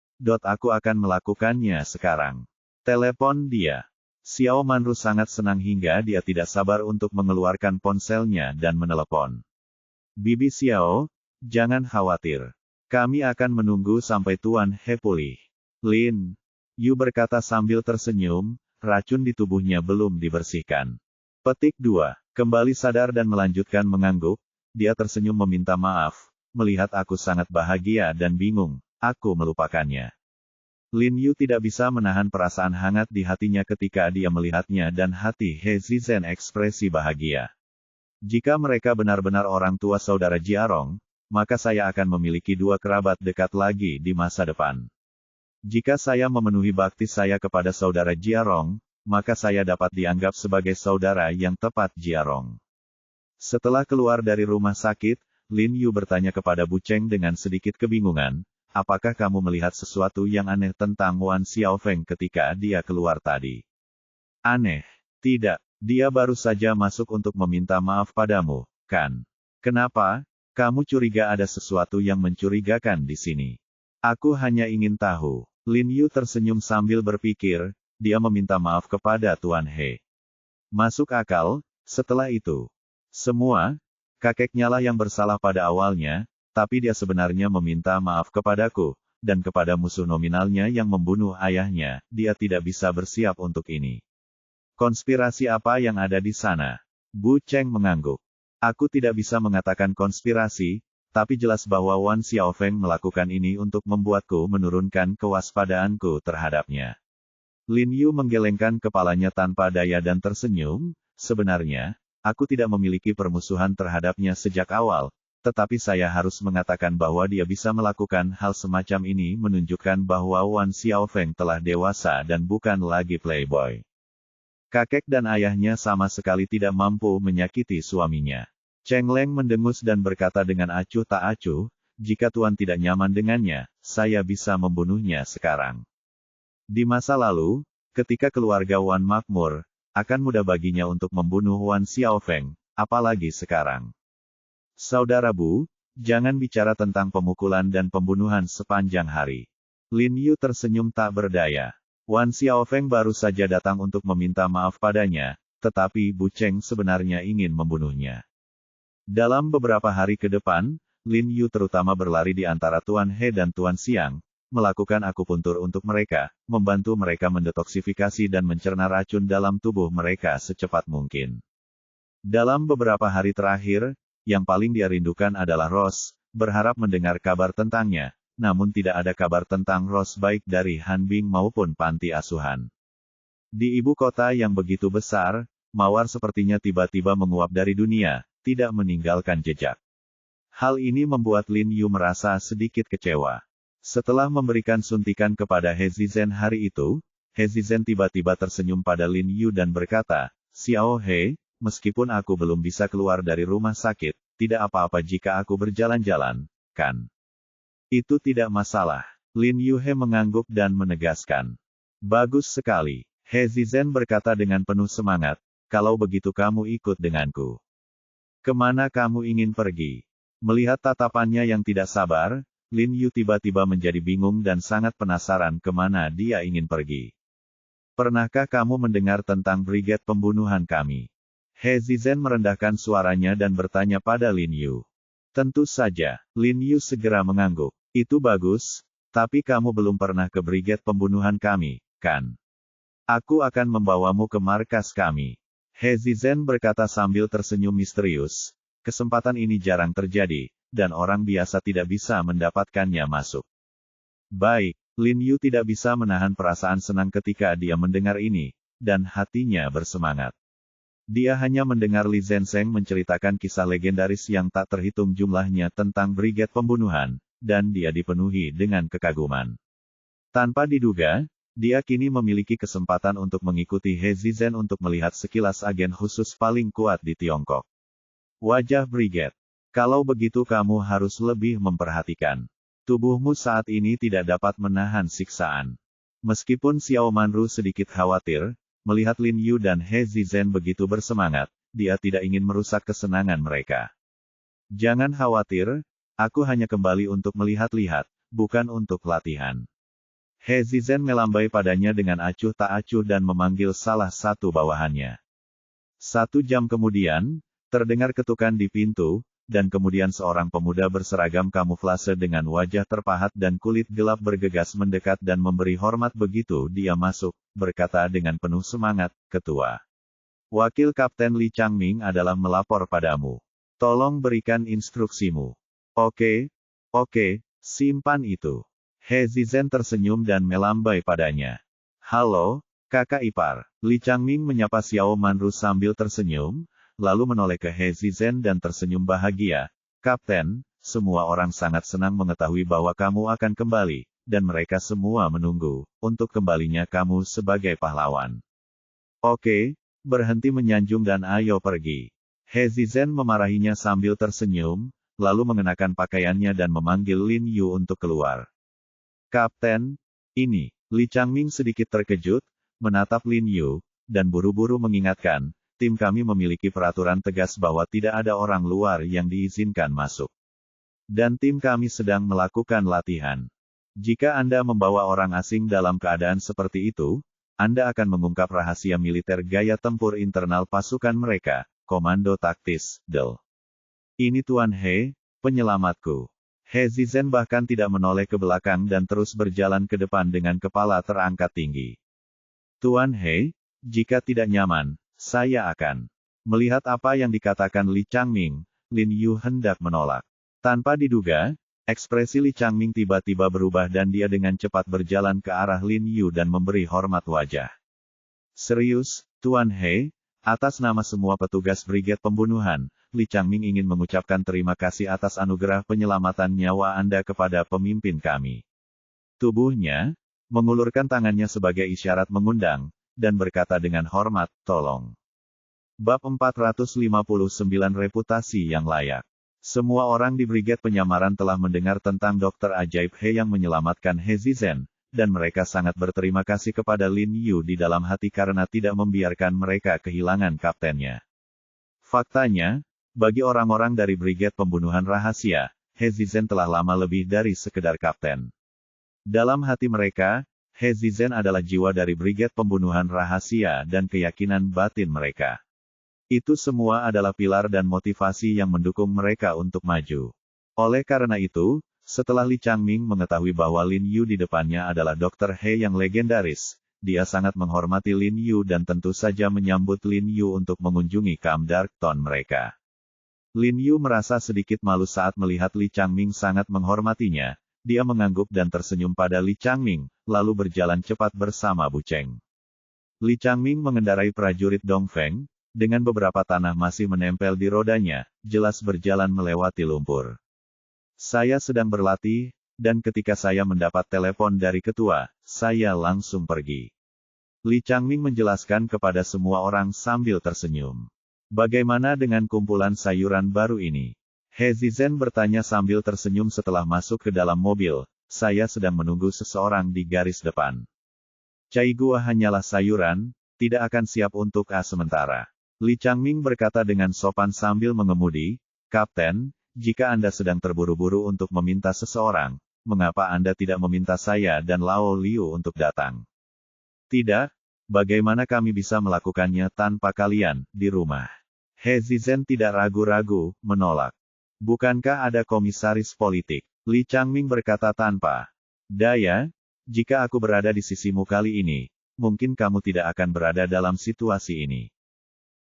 Speaker 1: akan melakukannya sekarang. Telepon dia. Xiao Manru sangat senang hingga dia tidak sabar untuk mengeluarkan ponselnya dan menelepon. Bibi Xiao, jangan khawatir. Kami akan menunggu sampai Tuan He pulih. Lin Yu berkata sambil tersenyum, racun di tubuhnya belum dibersihkan. Petik 2. Kembali sadar dan melanjutkan mengangguk. Dia tersenyum meminta maaf, melihat aku sangat bahagia dan bingung, aku melupakannya. Lin Yu tidak bisa menahan perasaan hangat di hatinya ketika dia melihatnya dan hati He Zizen ekspresi bahagia. Jika mereka benar-benar orang tua saudara Jiarong, maka saya akan memiliki dua kerabat dekat lagi di masa depan. Jika saya memenuhi bakti saya kepada saudara Jiarong, maka saya dapat dianggap sebagai saudara yang tepat Jiarong. Setelah keluar dari rumah sakit, Lin Yu bertanya kepada Bu Cheng dengan sedikit kebingungan, apakah kamu melihat sesuatu yang aneh tentang Wan Xiaofeng ketika dia keluar tadi? Aneh? Tidak, dia baru saja masuk untuk meminta maaf padamu, kan? Kenapa? Kamu curiga ada sesuatu yang mencurigakan di sini? Aku hanya ingin tahu. Lin Yu tersenyum sambil berpikir, dia meminta maaf kepada Tuan He. Masuk akal, setelah itu. Semua, kakeknya lah yang bersalah pada awalnya, tapi dia sebenarnya meminta maaf kepadaku, dan kepada musuh nominalnya yang membunuh ayahnya, dia tidak bisa bersiap untuk ini. Konspirasi apa yang ada di sana? Bu Cheng mengangguk. Aku tidak bisa mengatakan konspirasi, tapi jelas bahwa Wan Xiaofeng melakukan ini untuk membuatku menurunkan kewaspadaanku terhadapnya. Lin Yu menggelengkan kepalanya tanpa daya dan tersenyum, sebenarnya, aku tidak memiliki permusuhan terhadapnya sejak awal, tetapi saya harus mengatakan bahwa dia bisa melakukan hal semacam ini menunjukkan bahwa Wan Xiaofeng telah dewasa dan bukan lagi playboy. Kakek dan ayahnya sama sekali tidak mampu menyakiti suaminya. Cheng Leng mendengus dan berkata dengan acuh tak acuh, jika Tuan tidak nyaman dengannya, saya bisa membunuhnya sekarang. Di masa lalu, ketika keluarga Wan makmur, akan mudah baginya untuk membunuh Wan Xiaofeng, apalagi sekarang. Saudara Bu, jangan bicara tentang pemukulan dan pembunuhan sepanjang hari. Lin Yu tersenyum tak berdaya. Wan Xiaofeng baru saja datang untuk meminta maaf padanya, tetapi Bu Cheng sebenarnya ingin membunuhnya. Dalam beberapa hari ke depan, Lin Yu terutama berlari di antara Tuan He dan Tuan Xiang, melakukan akupuntur untuk mereka, membantu mereka mendetoksifikasi dan mencerna racun dalam tubuh mereka secepat mungkin. Dalam beberapa hari terakhir, yang paling dia rindukan adalah Rose, berharap mendengar kabar tentangnya, namun tidak ada kabar tentang Rose baik dari Han Bing maupun panti asuhan. Di ibu kota yang begitu besar, mawar sepertinya tiba-tiba menguap dari dunia, tidak meninggalkan jejak. Hal ini membuat Lin Yu merasa sedikit kecewa. Setelah memberikan suntikan kepada He Zizhen hari itu, He Zizhen tiba-tiba tersenyum pada Lin Yu dan berkata, Xiao He, meskipun aku belum bisa keluar dari rumah sakit, tidak apa-apa jika aku berjalan-jalan, kan? Itu tidak masalah. Lin Yu He mengangguk dan menegaskan. Bagus sekali. He Zizhen berkata dengan penuh semangat, kalau begitu kamu ikut denganku. Kemana kamu ingin pergi? Melihat tatapannya yang tidak sabar, Lin Yu tiba-tiba menjadi bingung dan sangat penasaran kemana dia ingin pergi. Pernahkah kamu mendengar tentang brigade pembunuhan kami? He Zizhen merendahkan suaranya dan bertanya pada Lin Yu. Tentu saja, Lin Yu segera mengangguk. Itu bagus, tapi kamu belum pernah ke brigade pembunuhan kami, kan? Aku akan membawamu ke markas kami. He Zizhen berkata sambil tersenyum misterius. Kesempatan ini jarang terjadi, dan orang biasa tidak bisa mendapatkannya masuk. Baik, Lin Yu tidak bisa menahan perasaan senang ketika dia mendengar ini, dan hatinya bersemangat. Dia hanya mendengar Li Zhensheng menceritakan kisah legendaris yang tak terhitung jumlahnya tentang brigade pembunuhan, dan dia dipenuhi dengan kekaguman. Tanpa diduga, dia kini memiliki kesempatan untuk mengikuti He Zizhen untuk melihat sekilas agen khusus paling kuat di Tiongkok. Wajah brigade. Kalau begitu kamu harus lebih memperhatikan. Tubuhmu saat ini tidak dapat menahan siksaan. Meskipun Xiao Manru sedikit khawatir, melihat Lin Yu dan He Zizhen begitu bersemangat, dia tidak ingin merusak kesenangan mereka. Jangan khawatir, aku hanya kembali untuk melihat-lihat, bukan untuk latihan. He Zizhen melambai padanya dengan acuh tak acuh dan memanggil salah satu bawahannya. 1 jam kemudian, terdengar ketukan di pintu, dan kemudian seorang pemuda berseragam kamuflase dengan wajah terpahat dan kulit gelap bergegas mendekat dan memberi hormat begitu dia masuk, berkata dengan penuh semangat, Ketua. Wakil Kapten Li Changming adalah melapor padamu. Tolong berikan instruksimu. Oke, simpan itu. He Zizhen tersenyum dan melambai padanya. Halo, kakak ipar. Li Changming menyapa Xiao Manru sambil tersenyum, lalu menoleh ke He Zizhen dan tersenyum bahagia. Kapten, semua orang sangat senang mengetahui bahwa kamu akan kembali, dan mereka semua menunggu, untuk kembalinya kamu sebagai pahlawan. Oke, berhenti menyanjung dan ayo pergi. He Zizhen memarahinya sambil tersenyum, lalu mengenakan pakaiannya dan memanggil Lin Yu untuk keluar. Kapten, ini, Li Changming sedikit terkejut, menatap Lin Yu, dan buru-buru mengingatkan, tim kami memiliki peraturan tegas bahwa tidak ada orang luar yang diizinkan masuk. Dan tim kami sedang melakukan latihan. Jika Anda membawa orang asing dalam keadaan seperti itu, Anda akan mengungkap rahasia militer gaya tempur internal pasukan mereka, Komando Taktis, DEL. Ini Tuan He, penyelamatku. He Zizhen bahkan tidak menoleh ke belakang dan terus berjalan ke depan dengan kepala terangkat tinggi. Tuan He, jika tidak nyaman, saya akan. Melihat apa yang dikatakan Li Changming, Lin Yu hendak menolak. Tanpa diduga, ekspresi Li Changming tiba-tiba berubah dan dia dengan cepat berjalan ke arah Lin Yu dan memberi hormat wajah. Serius, Tuan He, atas nama semua petugas Brigade Pembunuhan, Li Changming ingin mengucapkan terima kasih atas anugerah penyelamatan nyawa Anda kepada pemimpin kami. Tubuhnya, mengulurkan tangannya sebagai isyarat mengundang, dan berkata dengan hormat, tolong. Bab 459 Reputasi yang layak. Semua orang di Brigade Penyamaran telah mendengar tentang Dokter Ajaib He yang menyelamatkan He Zizhen, dan mereka sangat berterima kasih kepada Lin Yu di dalam hati karena tidak membiarkan mereka kehilangan kaptennya. Faktanya, bagi orang-orang dari Brigade Pembunuhan Rahasia, He Zizhen telah lama lebih dari sekedar kapten. Dalam hati mereka, He Zizhen adalah jiwa dari Brigade Pembunuhan Rahasia dan keyakinan batin mereka. Itu semua adalah pilar dan motivasi yang mendukung mereka untuk maju. Oleh karena itu, setelah Li Changming mengetahui bahwa Lin Yu di depannya adalah Dr. He yang legendaris, dia sangat menghormati Lin Yu dan tentu saja menyambut Lin Yu untuk mengunjungi Camp Dark Tone mereka. Lin Yu merasa sedikit malu saat melihat Li Changming sangat menghormatinya, dia mengangguk dan tersenyum pada Li Changming, lalu berjalan cepat bersama Bu Cheng. Li Changming mengendarai prajurit Dongfeng, dengan beberapa tanah masih menempel di rodanya, jelas berjalan melewati lumpur. Saya sedang berlatih, dan ketika saya mendapat telepon dari ketua, saya langsung pergi. Li Changming menjelaskan kepada semua orang sambil tersenyum. Bagaimana dengan kumpulan sayuran baru ini? He Zizhen bertanya sambil tersenyum setelah masuk ke dalam mobil, saya sedang menunggu seseorang di garis depan. Cai Gua hanyalah sayuran, tidak akan siap untuk sementara. Li Changming berkata dengan sopan sambil mengemudi, Kapten, jika Anda sedang terburu-buru untuk meminta seseorang, mengapa Anda tidak meminta saya dan Lao Liu untuk datang? Tidak, bagaimana kami bisa melakukannya tanpa kalian, di rumah? He Zizhen tidak ragu-ragu, menolak. Bukankah ada komisaris politik? Li Changming berkata tanpa daya, jika aku berada di sisimu kali ini, mungkin kamu tidak akan berada dalam situasi ini.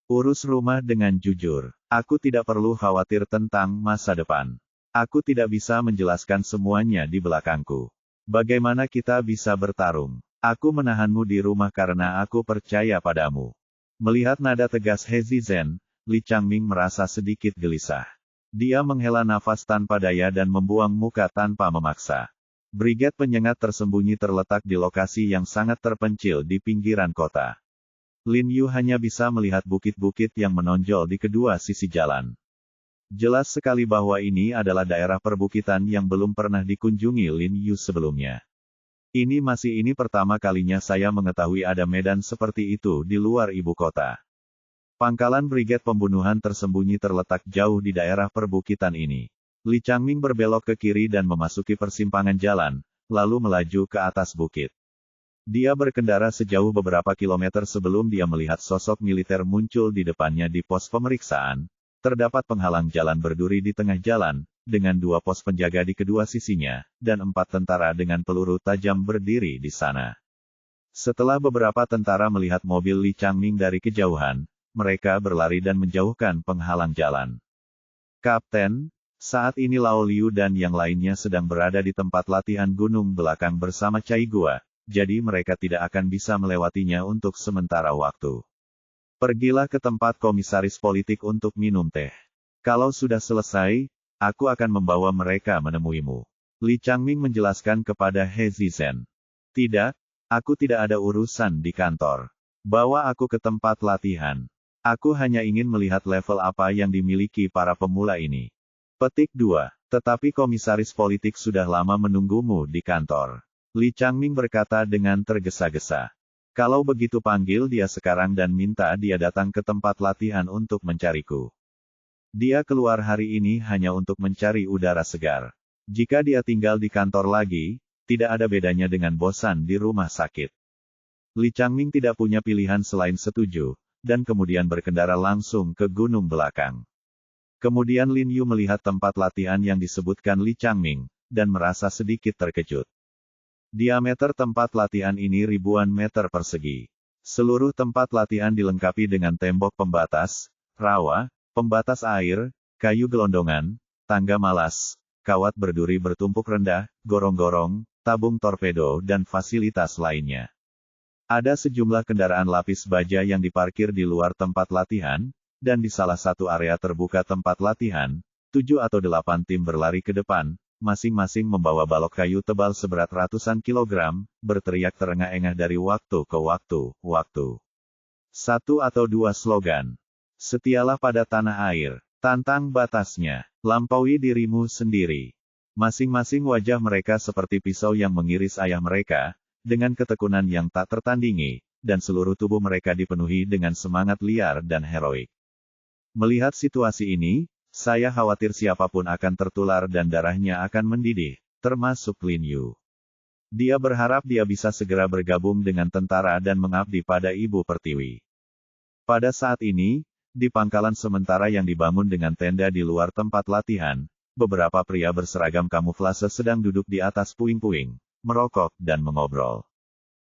Speaker 1: Urus rumah dengan jujur. Aku tidak perlu khawatir tentang masa depan. Aku tidak bisa menjelaskan semuanya di belakangku. Bagaimana kita bisa bertarung? Aku menahanmu di rumah karena aku percaya padamu. Melihat nada tegas He Zizhen, Li Changming merasa sedikit gelisah. Dia menghela nafas tanpa daya dan membuang muka tanpa memaksa. Brigade penyengat tersembunyi terletak di lokasi yang sangat terpencil di pinggiran kota. Lin Yu hanya bisa melihat bukit-bukit yang menonjol di kedua sisi jalan. Jelas sekali bahwa ini adalah daerah perbukitan yang belum pernah dikunjungi Lin Yu sebelumnya. Ini pertama kalinya saya mengetahui ada medan seperti itu di luar ibu kota. Pangkalan Brigade Pembunuhan tersembunyi terletak jauh di daerah perbukitan ini. Li Changming berbelok ke kiri dan memasuki persimpangan jalan, lalu melaju ke atas bukit. Dia berkendara sejauh beberapa kilometer sebelum dia melihat sosok militer muncul di depannya di pos pemeriksaan. Terdapat penghalang jalan berduri di tengah jalan, dengan 2 pos penjaga di kedua sisinya, dan 4 tentara dengan peluru tajam berdiri di sana. Setelah beberapa tentara melihat mobil Li Changming dari kejauhan, mereka berlari dan menjauhkan penghalang jalan. Kapten, saat ini Lao Liu dan yang lainnya sedang berada di tempat latihan gunung belakang bersama Cai Gua. Jadi mereka tidak akan bisa melewatinya untuk sementara waktu. Pergilah ke tempat komisaris politik untuk minum teh. Kalau sudah selesai, aku akan membawa mereka menemuimu. Li Changming menjelaskan kepada He Zizhen. Tidak, aku tidak ada urusan di kantor. Bawa aku ke tempat latihan. Aku hanya ingin melihat level apa yang dimiliki para pemula ini. Petik 2. Tetapi komisaris politik sudah lama menunggumu di kantor. Li Changming berkata dengan tergesa-gesa. Kalau begitu panggil dia sekarang dan minta dia datang ke tempat latihan untuk mencariku. Dia keluar hari ini hanya untuk mencari udara segar. Jika dia tinggal di kantor lagi, tidak ada bedanya dengan bosan di rumah sakit. Li Changming tidak punya pilihan selain setuju, dan kemudian berkendara langsung ke gunung belakang. Kemudian Lin Yu melihat tempat latihan yang disebutkan Li Changming, dan merasa sedikit terkejut. Diameter tempat latihan ini ribuan meter persegi. Seluruh tempat latihan dilengkapi dengan tembok pembatas, rawa, pembatas air, kayu gelondongan, tangga malas, kawat berduri bertumpuk rendah, gorong-gorong, tabung torpedo dan fasilitas lainnya. Ada sejumlah kendaraan lapis baja yang diparkir di luar tempat latihan, dan di salah satu area terbuka tempat latihan, 7 atau 8 tim berlari ke depan, masing-masing membawa balok kayu tebal seberat ratusan kilogram, berteriak terengah-engah dari waktu ke waktu. 1 atau 2 slogan. Setialah pada tanah air, tantang batasnya, lampaui dirimu sendiri. Masing-masing wajah mereka seperti pisau yang mengiris ayah mereka, dengan ketekunan yang tak tertandingi, dan seluruh tubuh mereka dipenuhi dengan semangat liar dan heroik. Melihat situasi ini, saya khawatir siapapun akan tertular dan darahnya akan mendidih, termasuk Lin Yu. Dia berharap dia bisa segera bergabung dengan tentara dan mengabdi pada Ibu Pertiwi. Pada saat ini, di pangkalan sementara yang dibangun dengan tenda di luar tempat latihan, beberapa pria berseragam kamuflase sedang duduk di atas puing-puing, merokok dan mengobrol.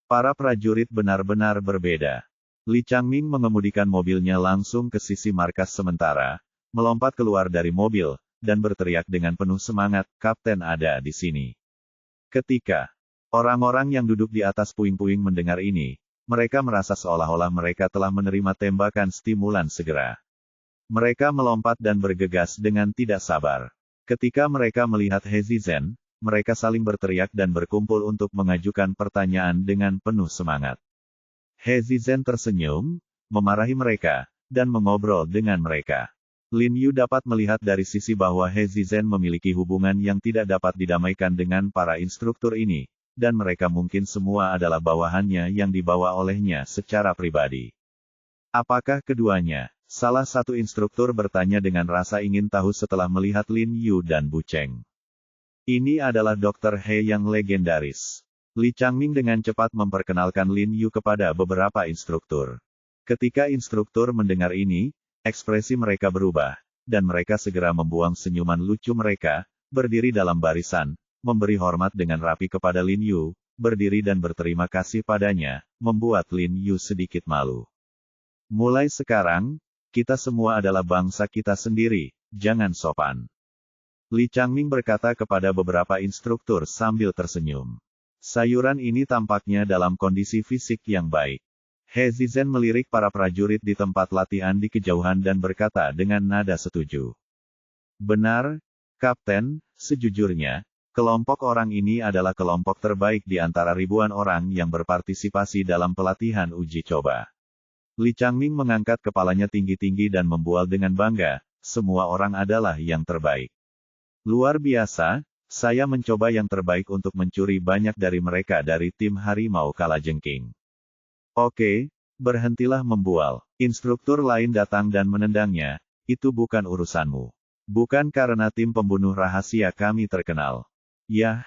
Speaker 1: Para prajurit benar-benar berbeda. Li Changming mengemudikan mobilnya langsung ke sisi markas sementara, melompat keluar dari mobil, dan berteriak dengan penuh semangat, "Kapten ada di sini." Ketika orang-orang yang duduk di atas puing-puing mendengar ini, mereka merasa seolah-olah mereka telah menerima tembakan stimulan segera. Mereka melompat dan bergegas dengan tidak sabar. Ketika mereka melihat He Zizhen, mereka saling berteriak dan berkumpul untuk mengajukan pertanyaan dengan penuh semangat. He Zizhen tersenyum, memarahi mereka, dan mengobrol dengan mereka. Lin Yu dapat melihat dari sisi bahwa He Zizhen memiliki hubungan yang tidak dapat didamaikan dengan para instruktur ini, dan mereka mungkin semua adalah bawahannya yang dibawa olehnya secara pribadi. Apakah keduanya? Salah satu instruktur bertanya dengan rasa ingin tahu setelah melihat Lin Yu dan Bu Cheng. Ini adalah Dr. He yang legendaris. Li Changming dengan cepat memperkenalkan Lin Yu kepada beberapa instruktur. Ketika instruktur mendengar ini, ekspresi mereka berubah, dan mereka segera membuang senyuman lucu mereka, berdiri dalam barisan, memberi hormat dengan rapi kepada Lin Yu, berdiri dan berterima kasih padanya, membuat Lin Yu sedikit malu. Mulai sekarang, kita semua adalah bangsa kita sendiri, jangan sopan. Li Changming berkata kepada beberapa instruktur sambil tersenyum. Sayuran ini tampaknya dalam kondisi fisik yang baik. He Zizhen melirik para prajurit di tempat latihan di kejauhan dan berkata dengan nada setuju. Benar, Kapten, sejujurnya, kelompok orang ini adalah kelompok terbaik di antara ribuan orang yang berpartisipasi dalam pelatihan uji coba. Li Changming mengangkat kepalanya tinggi-tinggi dan membual dengan bangga, semua orang adalah yang terbaik. Luar biasa, saya mencoba yang terbaik untuk mencuri banyak dari mereka dari tim Harimau Kalajengking. Oke, berhentilah membual. Instruktur lain datang dan menendangnya, itu bukan urusanmu. Bukan karena tim pembunuh rahasia kami terkenal. Yah,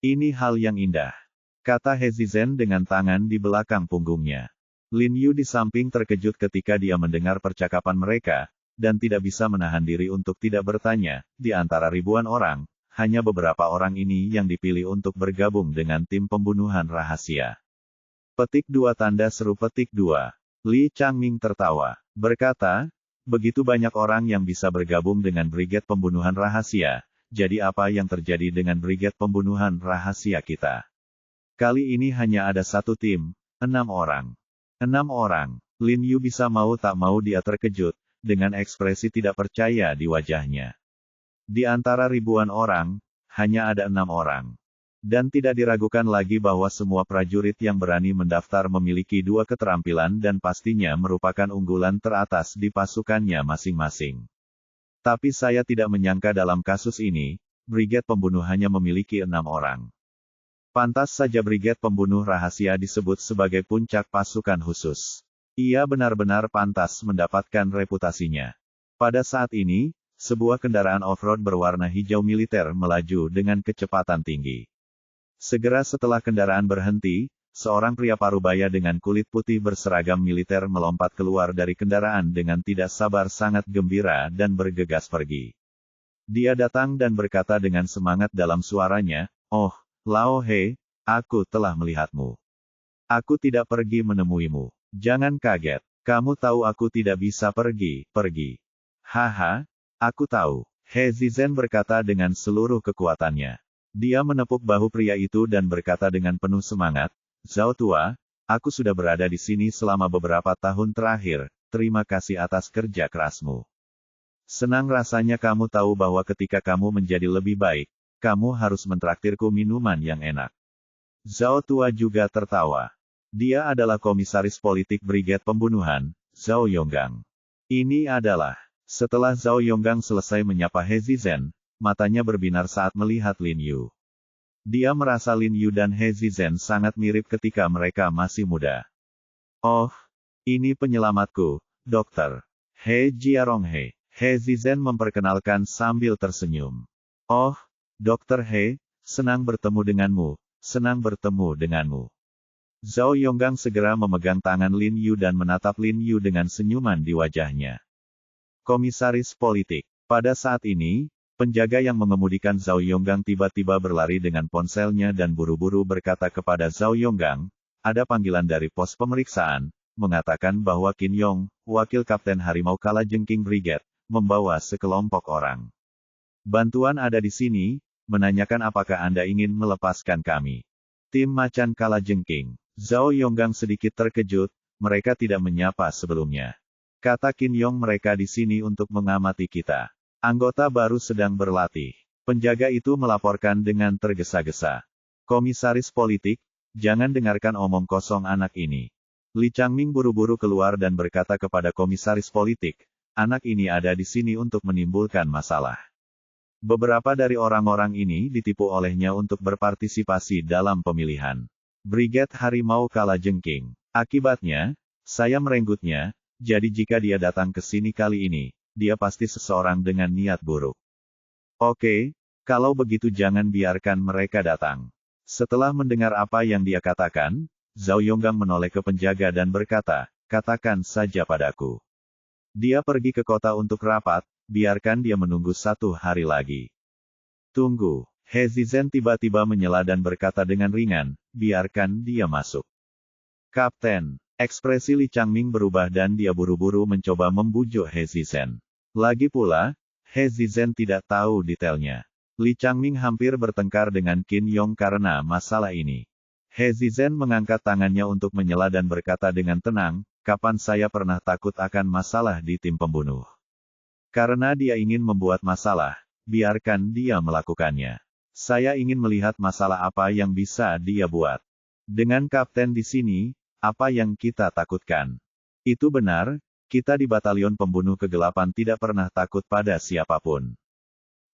Speaker 1: ini hal yang indah, kata He Zizhen dengan tangan di belakang punggungnya. Lin Yu di samping terkejut ketika dia mendengar percakapan mereka, dan tidak bisa menahan diri untuk tidak bertanya, di antara ribuan orang, hanya beberapa orang ini yang dipilih untuk bergabung dengan tim pembunuhan rahasia. Petik 2 tanda seru petik 2. Li Changming tertawa, berkata, begitu banyak orang yang bisa bergabung dengan Brigade Pembunuhan Rahasia, jadi apa yang terjadi dengan Brigade Pembunuhan Rahasia kita? Kali ini hanya ada satu tim, 6 orang. 6 orang. Lin Yu bisa mau tak mau dia terkejut, dengan ekspresi tidak percaya di wajahnya. Di antara ribuan orang, hanya ada 6 orang. Dan tidak diragukan lagi bahwa semua prajurit yang berani mendaftar memiliki 2 keterampilan dan pastinya merupakan unggulan teratas di pasukannya masing-masing. Tapi saya tidak menyangka dalam kasus ini, Brigade Pembunuh hanya memiliki 6 orang. Pantas saja Brigade Pembunuh Rahasia disebut sebagai puncak pasukan khusus. Ia benar-benar pantas mendapatkan reputasinya. Pada saat ini, sebuah kendaraan off-road berwarna hijau militer melaju dengan kecepatan tinggi. Segera setelah kendaraan berhenti, seorang pria parubaya dengan kulit putih berseragam militer melompat keluar dari kendaraan dengan tidak sabar, sangat gembira dan bergegas pergi. Dia datang dan berkata dengan semangat dalam suaranya, "Oh, Lao He, aku telah melihatmu. Aku tidak pergi menemuimu. Jangan kaget. Kamu tahu aku tidak bisa pergi. Haha, aku tahu." He Zizhen berkata dengan seluruh kekuatannya. Dia menepuk bahu pria itu dan berkata dengan penuh semangat, "Zhao Tua, aku sudah berada di sini selama beberapa tahun terakhir, terima kasih atas kerja kerasmu. Senang rasanya kamu tahu bahwa ketika kamu menjadi lebih baik, kamu harus mentraktirku minuman yang enak." Zhao Tua juga tertawa. Dia adalah komisaris politik Brigade Pembunuhan, Zhao Yonggang. Ini adalah, setelah Zhao Yonggang selesai menyapa He Zizhen, matanya berbinar saat melihat Lin Yu. Dia merasa Lin Yu dan He Zizhen sangat mirip ketika mereka masih muda. "Oh, ini penyelamatku, Dokter He Jiaronghe." He Zizhen memperkenalkan sambil tersenyum. "Oh, Dokter He, senang bertemu denganmu. Zhao Yonggang segera memegang tangan Lin Yu dan menatap Lin Yu dengan senyuman di wajahnya. Komisaris politik. Pada saat ini, penjaga yang mengemudikan Zhao Yonggang tiba-tiba berlari dengan ponselnya dan buru-buru berkata kepada Zhao Yonggang, "Ada panggilan dari pos pemeriksaan, mengatakan bahwa Qin Yong, wakil Kapten Harimau Kalajengking Brigade, membawa sekelompok orang. Bantuan ada di sini, menanyakan apakah Anda ingin melepaskan kami." Tim Macan Kalajengking. Zhao Yonggang sedikit terkejut, mereka tidak menyapa sebelumnya. Kata Qin Yong, mereka di sini untuk mengamati kita. Anggota baru sedang berlatih. Penjaga itu melaporkan dengan tergesa-gesa. "Komisaris politik, jangan dengarkan omong kosong anak ini." Li Changming buru-buru keluar dan berkata kepada komisaris politik, "Anak ini ada di sini untuk menimbulkan masalah. Beberapa dari orang-orang ini ditipu olehnya untuk berpartisipasi dalam pemilihan Brigade Harimau Kalajengking. Akibatnya, saya merenggutnya, jadi jika dia datang ke sini kali ini, dia pasti seseorang dengan niat buruk." "Oke, kalau begitu jangan biarkan mereka datang." Setelah mendengar apa yang dia katakan, Zhao Yonggang menoleh ke penjaga dan berkata, "Katakan saja padaku. Dia pergi ke kota untuk rapat, biarkan dia menunggu 1 hari lagi." "Tunggu." He Zizhen tiba-tiba menyela dan berkata dengan ringan, "Biarkan dia masuk." "Kapten." Ekspresi Li Changming berubah dan dia buru-buru mencoba membujuk He Zizhen. Lagi pula, He Zizhen tidak tahu detailnya. Li Changming hampir bertengkar dengan Qin Yong karena masalah ini. He Zizhen mengangkat tangannya untuk menyela dan berkata dengan tenang, "Kapan saya pernah takut akan masalah di tim pembunuh? Karena dia ingin membuat masalah, biarkan dia melakukannya. Saya ingin melihat masalah apa yang bisa dia buat. Dengan kapten di sini, apa yang kita takutkan?" "Itu benar, kita di Batalion Pembunuh Kegelapan tidak pernah takut pada siapapun.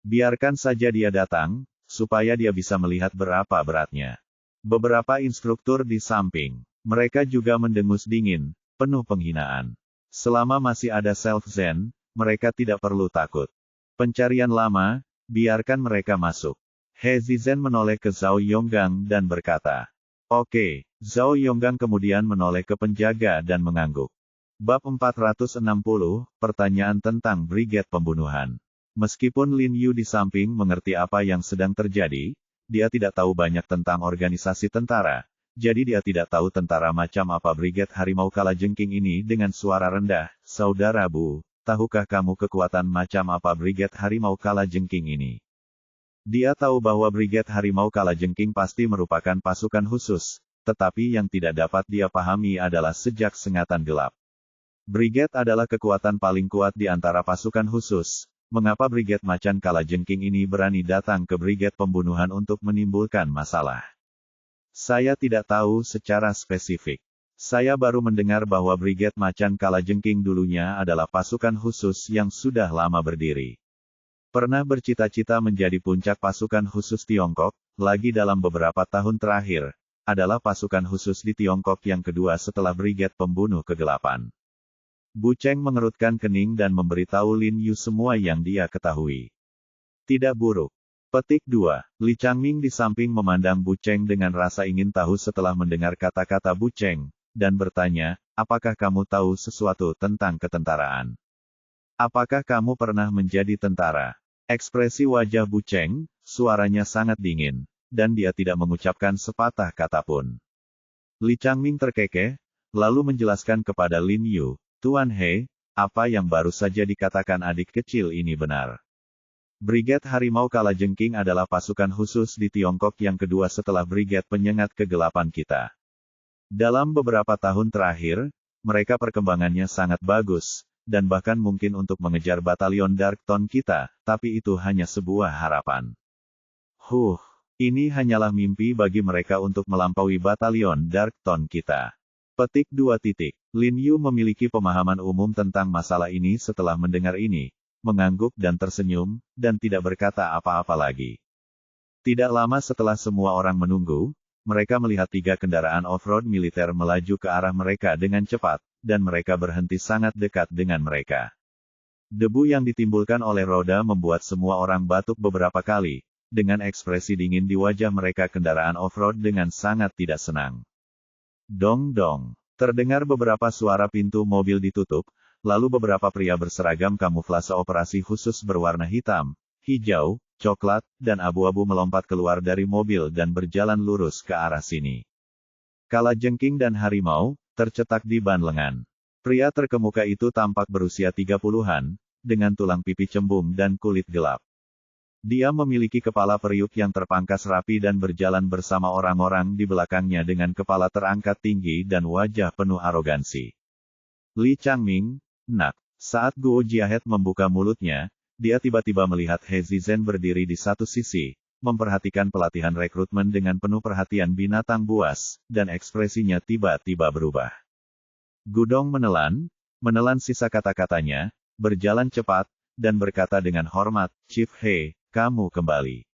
Speaker 1: Biarkan saja dia datang, supaya dia bisa melihat berapa beratnya." Beberapa instruktur di samping. Mereka juga mendengus dingin, penuh penghinaan. Selama masih ada Self-Zen, mereka tidak perlu takut. Pencarian lama, biarkan mereka masuk. He Zizhen menoleh ke Zhao Yonggang dan berkata, "Oke." Zhao Yonggang kemudian menoleh ke penjaga dan mengangguk. Bab 460, Pertanyaan tentang Brigade Pembunuhan. Meskipun Lin Yu di samping mengerti apa yang sedang terjadi, dia tidak tahu banyak tentang organisasi tentara, jadi dia tidak tahu tentara macam apa Brigade Harimau Kalajengking ini. Dengan suara rendah, "Saudara Bu, tahukah kamu kekuatan macam apa Brigade Harimau Kalajengking ini?" Dia tahu bahwa Brigade Harimau Kalajengking pasti merupakan pasukan khusus, tetapi yang tidak dapat dia pahami adalah sejak Sengatan Gelap. Brigade adalah kekuatan paling kuat di antara pasukan khusus. Mengapa Brigade Macan Kalajengking ini berani datang ke Brigade Pembunuhan untuk menimbulkan masalah? Saya tidak tahu secara spesifik. Saya baru mendengar bahwa Brigade Macan Kalajengking dulunya adalah pasukan khusus yang sudah lama berdiri. Pernah bercita-cita menjadi puncak pasukan khusus Tiongkok, lagi dalam beberapa tahun terakhir, adalah pasukan khusus di Tiongkok yang kedua setelah Brigade Pembunuh Kegelapan. Bu Cheng mengerutkan kening dan memberitahu Lin Yu semua yang dia ketahui. "Tidak buruk. Petik 2. Li Changming di samping memandang Bu Cheng dengan rasa ingin tahu setelah mendengar kata-kata Bu Cheng, dan bertanya, apakah kamu tahu sesuatu tentang ketentaraan? Apakah kamu pernah menjadi tentara? Ekspresi wajah Bu Cheng, suaranya sangat dingin, dan dia tidak mengucapkan sepatah kata pun. Li Changming terkekeh, lalu menjelaskan kepada Lin Yu, Tuan He, apa yang baru saja dikatakan adik kecil ini benar. Brigade Harimau Kalajengking adalah pasukan khusus di Tiongkok yang kedua setelah Brigade Penyengat Kegelapan kita. Dalam beberapa tahun terakhir, mereka perkembangannya sangat bagus, dan bahkan mungkin untuk mengejar batalion Dark Tone kita, tapi itu hanya sebuah harapan. Ini hanyalah mimpi bagi mereka untuk melampaui batalion Dark Tone kita. Petik 2. Lin Yu memiliki pemahaman umum tentang masalah ini setelah mendengar ini, mengangguk dan tersenyum, dan tidak berkata apa-apa lagi. Tidak lama setelah semua orang menunggu, mereka melihat 3 kendaraan off-road militer melaju ke arah mereka dengan cepat, dan mereka berhenti sangat dekat dengan mereka. Debu yang ditimbulkan oleh roda membuat semua orang batuk beberapa kali, dengan ekspresi dingin di wajah mereka. Kendaraan off-road dengan sangat tidak senang. Dong-dong. Terdengar beberapa suara pintu mobil ditutup, lalu beberapa pria berseragam kamuflase operasi khusus berwarna hitam, hijau, coklat, dan abu-abu melompat keluar dari mobil dan berjalan lurus ke arah sini. Kalajengking dan harimau, tercetak di ban lengan. Pria terkemuka itu tampak berusia 30-an, dengan tulang pipi cembung dan kulit gelap. Dia memiliki kepala periuk yang terpangkas rapi dan berjalan bersama orang-orang di belakangnya dengan kepala terangkat tinggi dan wajah penuh arogansi. Li Changming, nak. Saat Guo Jiahet membuka mulutnya, dia tiba-tiba melihat He Zizhen berdiri di satu sisi, memperhatikan pelatihan rekrutmen dengan penuh perhatian binatang buas, dan ekspresinya tiba-tiba berubah. Gudong menelan sisa kata-katanya, berjalan cepat, dan berkata dengan hormat, Chief He, kamu kembali.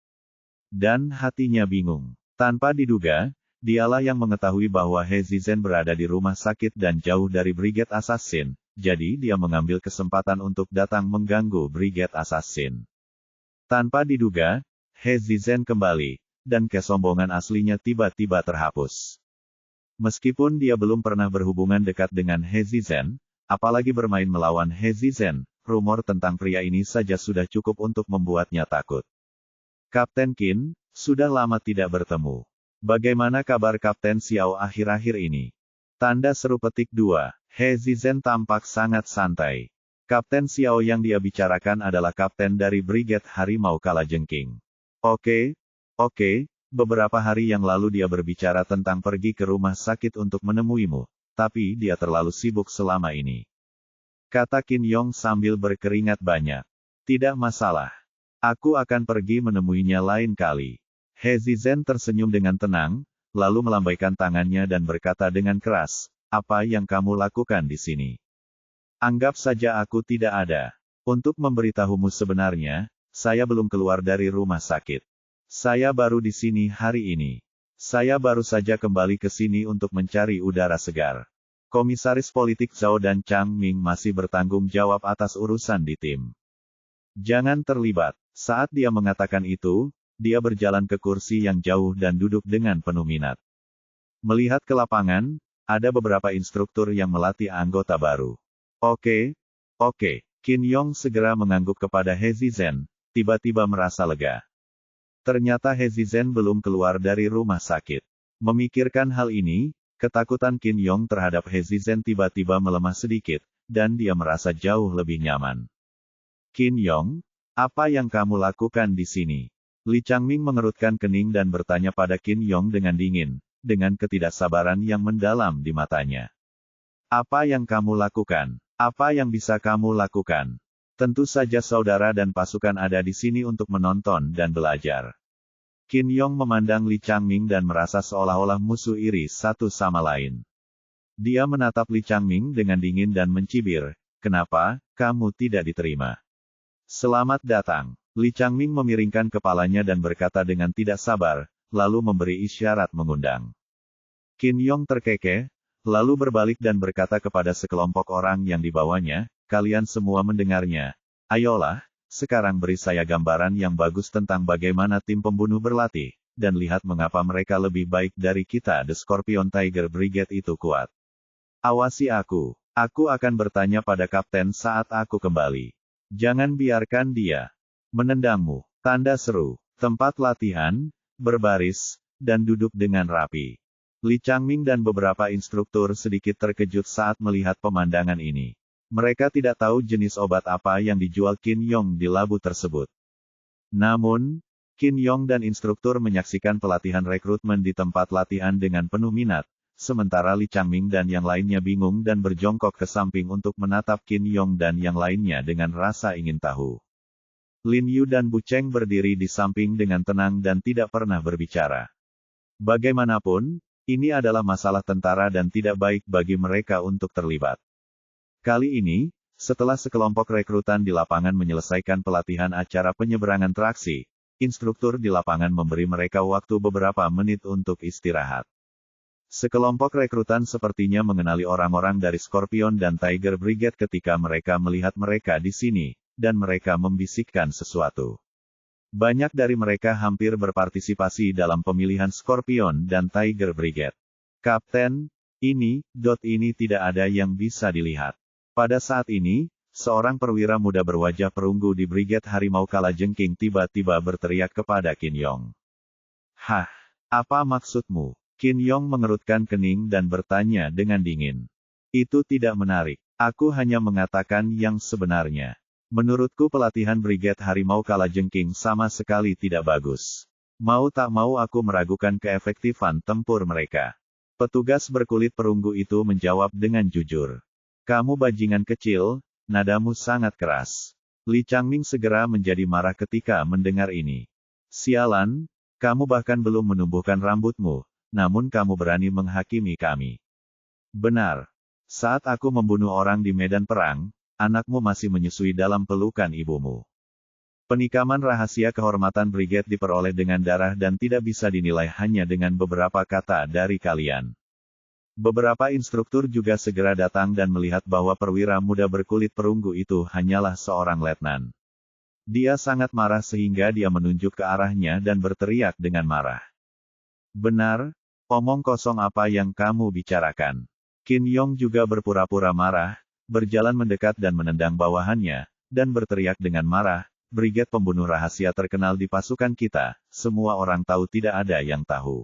Speaker 1: Dan hatinya bingung. Tanpa diduga, dialah yang mengetahui bahwa He Zizhen berada di rumah sakit dan jauh dari Brigade Assassin, jadi dia mengambil kesempatan untuk datang mengganggu Brigade Assassin. Tanpa diduga, He Zizhen kembali, dan kesombongan aslinya tiba-tiba terhapus. Meskipun dia belum pernah berhubungan dekat dengan He Zizhen, apalagi bermain melawan He Zizhen, rumor tentang pria ini saja sudah cukup untuk membuatnya takut. Kapten Qin, sudah lama tidak bertemu. Bagaimana kabar Kapten Xiao akhir-akhir ini? Tanda seru petik 2. He Zizhen tampak sangat santai. Kapten Xiao yang dia bicarakan adalah kapten dari Brigade Harimau Kalajengking. Oke, beberapa hari yang lalu dia berbicara tentang pergi ke rumah sakit untuk menemuimu, tapi dia terlalu sibuk selama ini. Kata Qin Yong sambil berkeringat banyak. Tidak masalah. Aku akan pergi menemuinya lain kali. He Zizhen tersenyum dengan tenang, lalu melambaikan tangannya dan berkata dengan keras, apa yang kamu lakukan di sini? Anggap saja aku tidak ada. Untuk memberitahumu sebenarnya, saya belum keluar dari rumah sakit. Saya baru di sini hari ini. Saya baru saja kembali ke sini untuk mencari udara segar. Komisaris politik Zhao dan Chang Ming masih bertanggung jawab atas urusan di tim. Jangan terlibat. Saat dia mengatakan itu, dia berjalan ke kursi yang jauh dan duduk dengan penuh minat. Melihat ke lapangan, ada beberapa instruktur yang melatih anggota baru. Oke. Qin Yong segera mengangguk kepada He Zizhen, tiba-tiba merasa lega. Ternyata He Zizhen belum keluar dari rumah sakit. Memikirkan hal ini, ketakutan Qin Yong terhadap He Zizhen tiba-tiba melemah sedikit, dan dia merasa jauh lebih nyaman. Qin Yong, apa yang kamu lakukan di sini? Li Changming mengerutkan kening dan bertanya pada Qin Yong dengan dingin, dengan ketidaksabaran yang mendalam di matanya. Apa yang kamu lakukan? Apa yang bisa kamu lakukan? Tentu saja saudara dan pasukan ada di sini untuk menonton dan belajar. Qin Yong memandang Li Changming dan merasa seolah-olah musuh iri satu sama lain. Dia menatap Li Changming dengan dingin dan mencibir, kenapa, kamu tidak diterima? Selamat datang. Li Changming memiringkan kepalanya dan berkata dengan tidak sabar, lalu memberi isyarat mengundang. Qin Yong terkekeh, lalu berbalik dan berkata kepada sekelompok orang yang dibawanya, kalian semua mendengarnya. Ayolah, sekarang beri saya gambaran yang bagus tentang bagaimana tim pembunuh berlatih, dan lihat mengapa mereka lebih baik dari kita. The Scorpion Tiger Brigade itu kuat. Awasi aku. Aku akan bertanya pada kapten saat aku kembali. Jangan biarkan dia menendangmu. Tanda seru. Tempat latihan, berbaris, dan duduk dengan rapi. Li Changming dan beberapa instruktur sedikit terkejut saat melihat pemandangan ini. Mereka tidak tahu jenis obat apa yang dijual Qin Yong di labu tersebut. Namun, Qin Yong dan instruktur menyaksikan pelatihan rekrutmen di tempat latihan dengan penuh minat, sementara Li Changming dan yang lainnya bingung dan berjongkok ke samping untuk menatap Qin Yong dan yang lainnya dengan rasa ingin tahu. Lin Yu dan Bu Cheng berdiri di samping dengan tenang dan tidak pernah berbicara. Bagaimanapun, ini adalah masalah tentara dan tidak baik bagi mereka untuk terlibat. Kali ini, setelah sekelompok rekrutan di lapangan menyelesaikan pelatihan acara penyeberangan traksi, instruktur di lapangan memberi mereka waktu beberapa menit untuk istirahat. Sekelompok rekrutan sepertinya mengenali orang-orang dari Scorpion dan Tiger Brigade ketika mereka melihat mereka di sini, dan mereka membisikkan sesuatu. Banyak dari mereka hampir berpartisipasi dalam pemilihan Scorpion dan Tiger Brigade. Kapten, ini tidak ada yang bisa dilihat. Pada saat ini, seorang perwira muda berwajah perunggu di Brigade Harimau Kalajengking tiba-tiba berteriak kepada Qin Yong. Hah, apa maksudmu? Qin Yong mengerutkan kening dan bertanya dengan dingin. Itu tidak menarik. Aku hanya mengatakan yang sebenarnya. Menurutku pelatihan Brigade Harimau Kalajengking sama sekali tidak bagus. Mau tak mau aku meragukan keefektifan tempur mereka. Petugas berkulit perunggu itu menjawab dengan jujur. Kamu bajingan kecil, nadamu sangat keras. Li Changming segera menjadi marah ketika mendengar ini. Sialan, kamu bahkan belum menumbuhkan rambutmu, namun kamu berani menghakimi kami. Benar. Saat aku membunuh orang di medan perang, anakmu masih menyusui dalam pelukan ibumu. Penikaman rahasia kehormatan Brigade diperoleh dengan darah dan tidak bisa dinilai hanya dengan beberapa kata dari kalian. Beberapa instruktur juga segera datang dan melihat bahwa perwira muda berkulit perunggu itu hanyalah seorang letnan. Dia sangat marah sehingga dia menunjuk ke arahnya dan berteriak dengan marah. Benar, omong kosong apa yang kamu bicarakan. Qin Yong juga berpura-pura marah, berjalan mendekat dan menendang bawahannya, dan berteriak dengan marah, Brigade pembunuh rahasia terkenal di pasukan kita, semua orang tahu tidak ada yang tahu.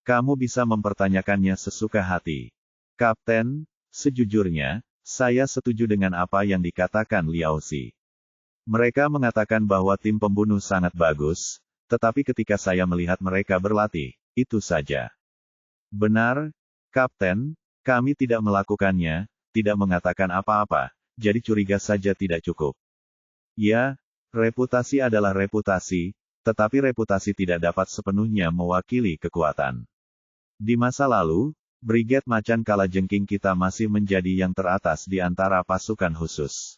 Speaker 1: Kamu bisa mempertanyakannya sesuka hati. Kapten, sejujurnya, saya setuju dengan apa yang dikatakan Liao Xi. Mereka mengatakan bahwa tim pembunuh sangat bagus, tetapi ketika saya melihat mereka berlatih, itu saja. Benar, Kapten, kami tidak melakukannya, tidak mengatakan apa-apa, jadi curiga saja tidak cukup. Ya, reputasi adalah reputasi, tetapi reputasi tidak dapat sepenuhnya mewakili kekuatan. Di masa lalu, Brigade Macan Kalajengking kita masih menjadi yang teratas di antara pasukan khusus.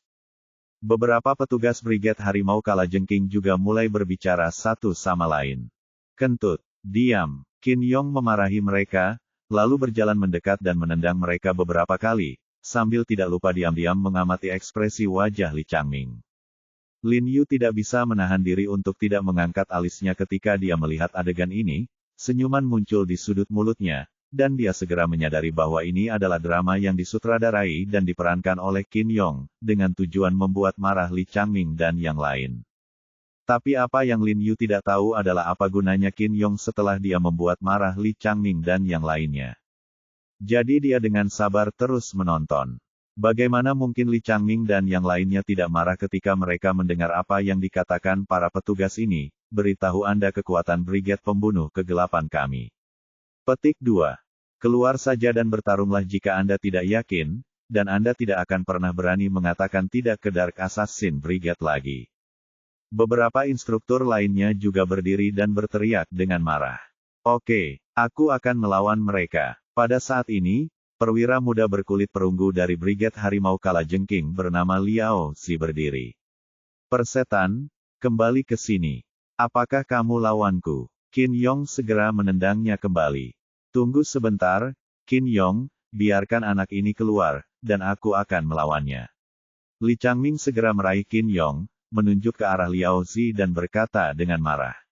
Speaker 1: Beberapa petugas Brigade Harimau Kalajengking juga mulai berbicara satu sama lain. Kentut, diam. Qin Yong memarahi mereka, lalu berjalan mendekat dan menendang mereka beberapa kali, sambil tidak lupa diam-diam mengamati ekspresi wajah Li Changming. Lin Yu tidak bisa menahan diri untuk tidak mengangkat alisnya ketika dia melihat adegan ini. Senyuman muncul di sudut mulutnya, dan dia segera menyadari bahwa ini adalah drama yang disutradarai dan diperankan oleh Qin Yong, dengan tujuan membuat marah Li Changming dan yang lain. Tapi apa yang Lin Yu tidak tahu adalah apa gunanya Qin Yong setelah dia membuat marah Li Changming dan yang lainnya. Jadi dia dengan sabar terus menonton. Bagaimana mungkin Li Changming dan yang lainnya tidak marah ketika mereka mendengar apa yang dikatakan para petugas ini? Beritahu Anda kekuatan Brigade Pembunuh Kegelapan kami. Petik 2. Keluar saja dan bertarunglah jika Anda tidak yakin, dan Anda tidak akan pernah berani mengatakan tidak ke Dark Assassin Brigade lagi. Beberapa instruktur lainnya juga berdiri dan berteriak dengan marah. Oke, aku akan melawan mereka. Pada saat ini, perwira muda berkulit perunggu dari Brigade Harimau Kalajengking bernama Liao Xi berdiri. Persetan, kembali ke sini. Apakah kamu lawanku? Qin Yong segera menendangnya kembali. Tunggu sebentar, Qin Yong, biarkan anak ini keluar, dan aku akan melawannya. Li Changming segera meraih Qin Yong, menunjuk ke arah Liao Zi dan berkata dengan marah.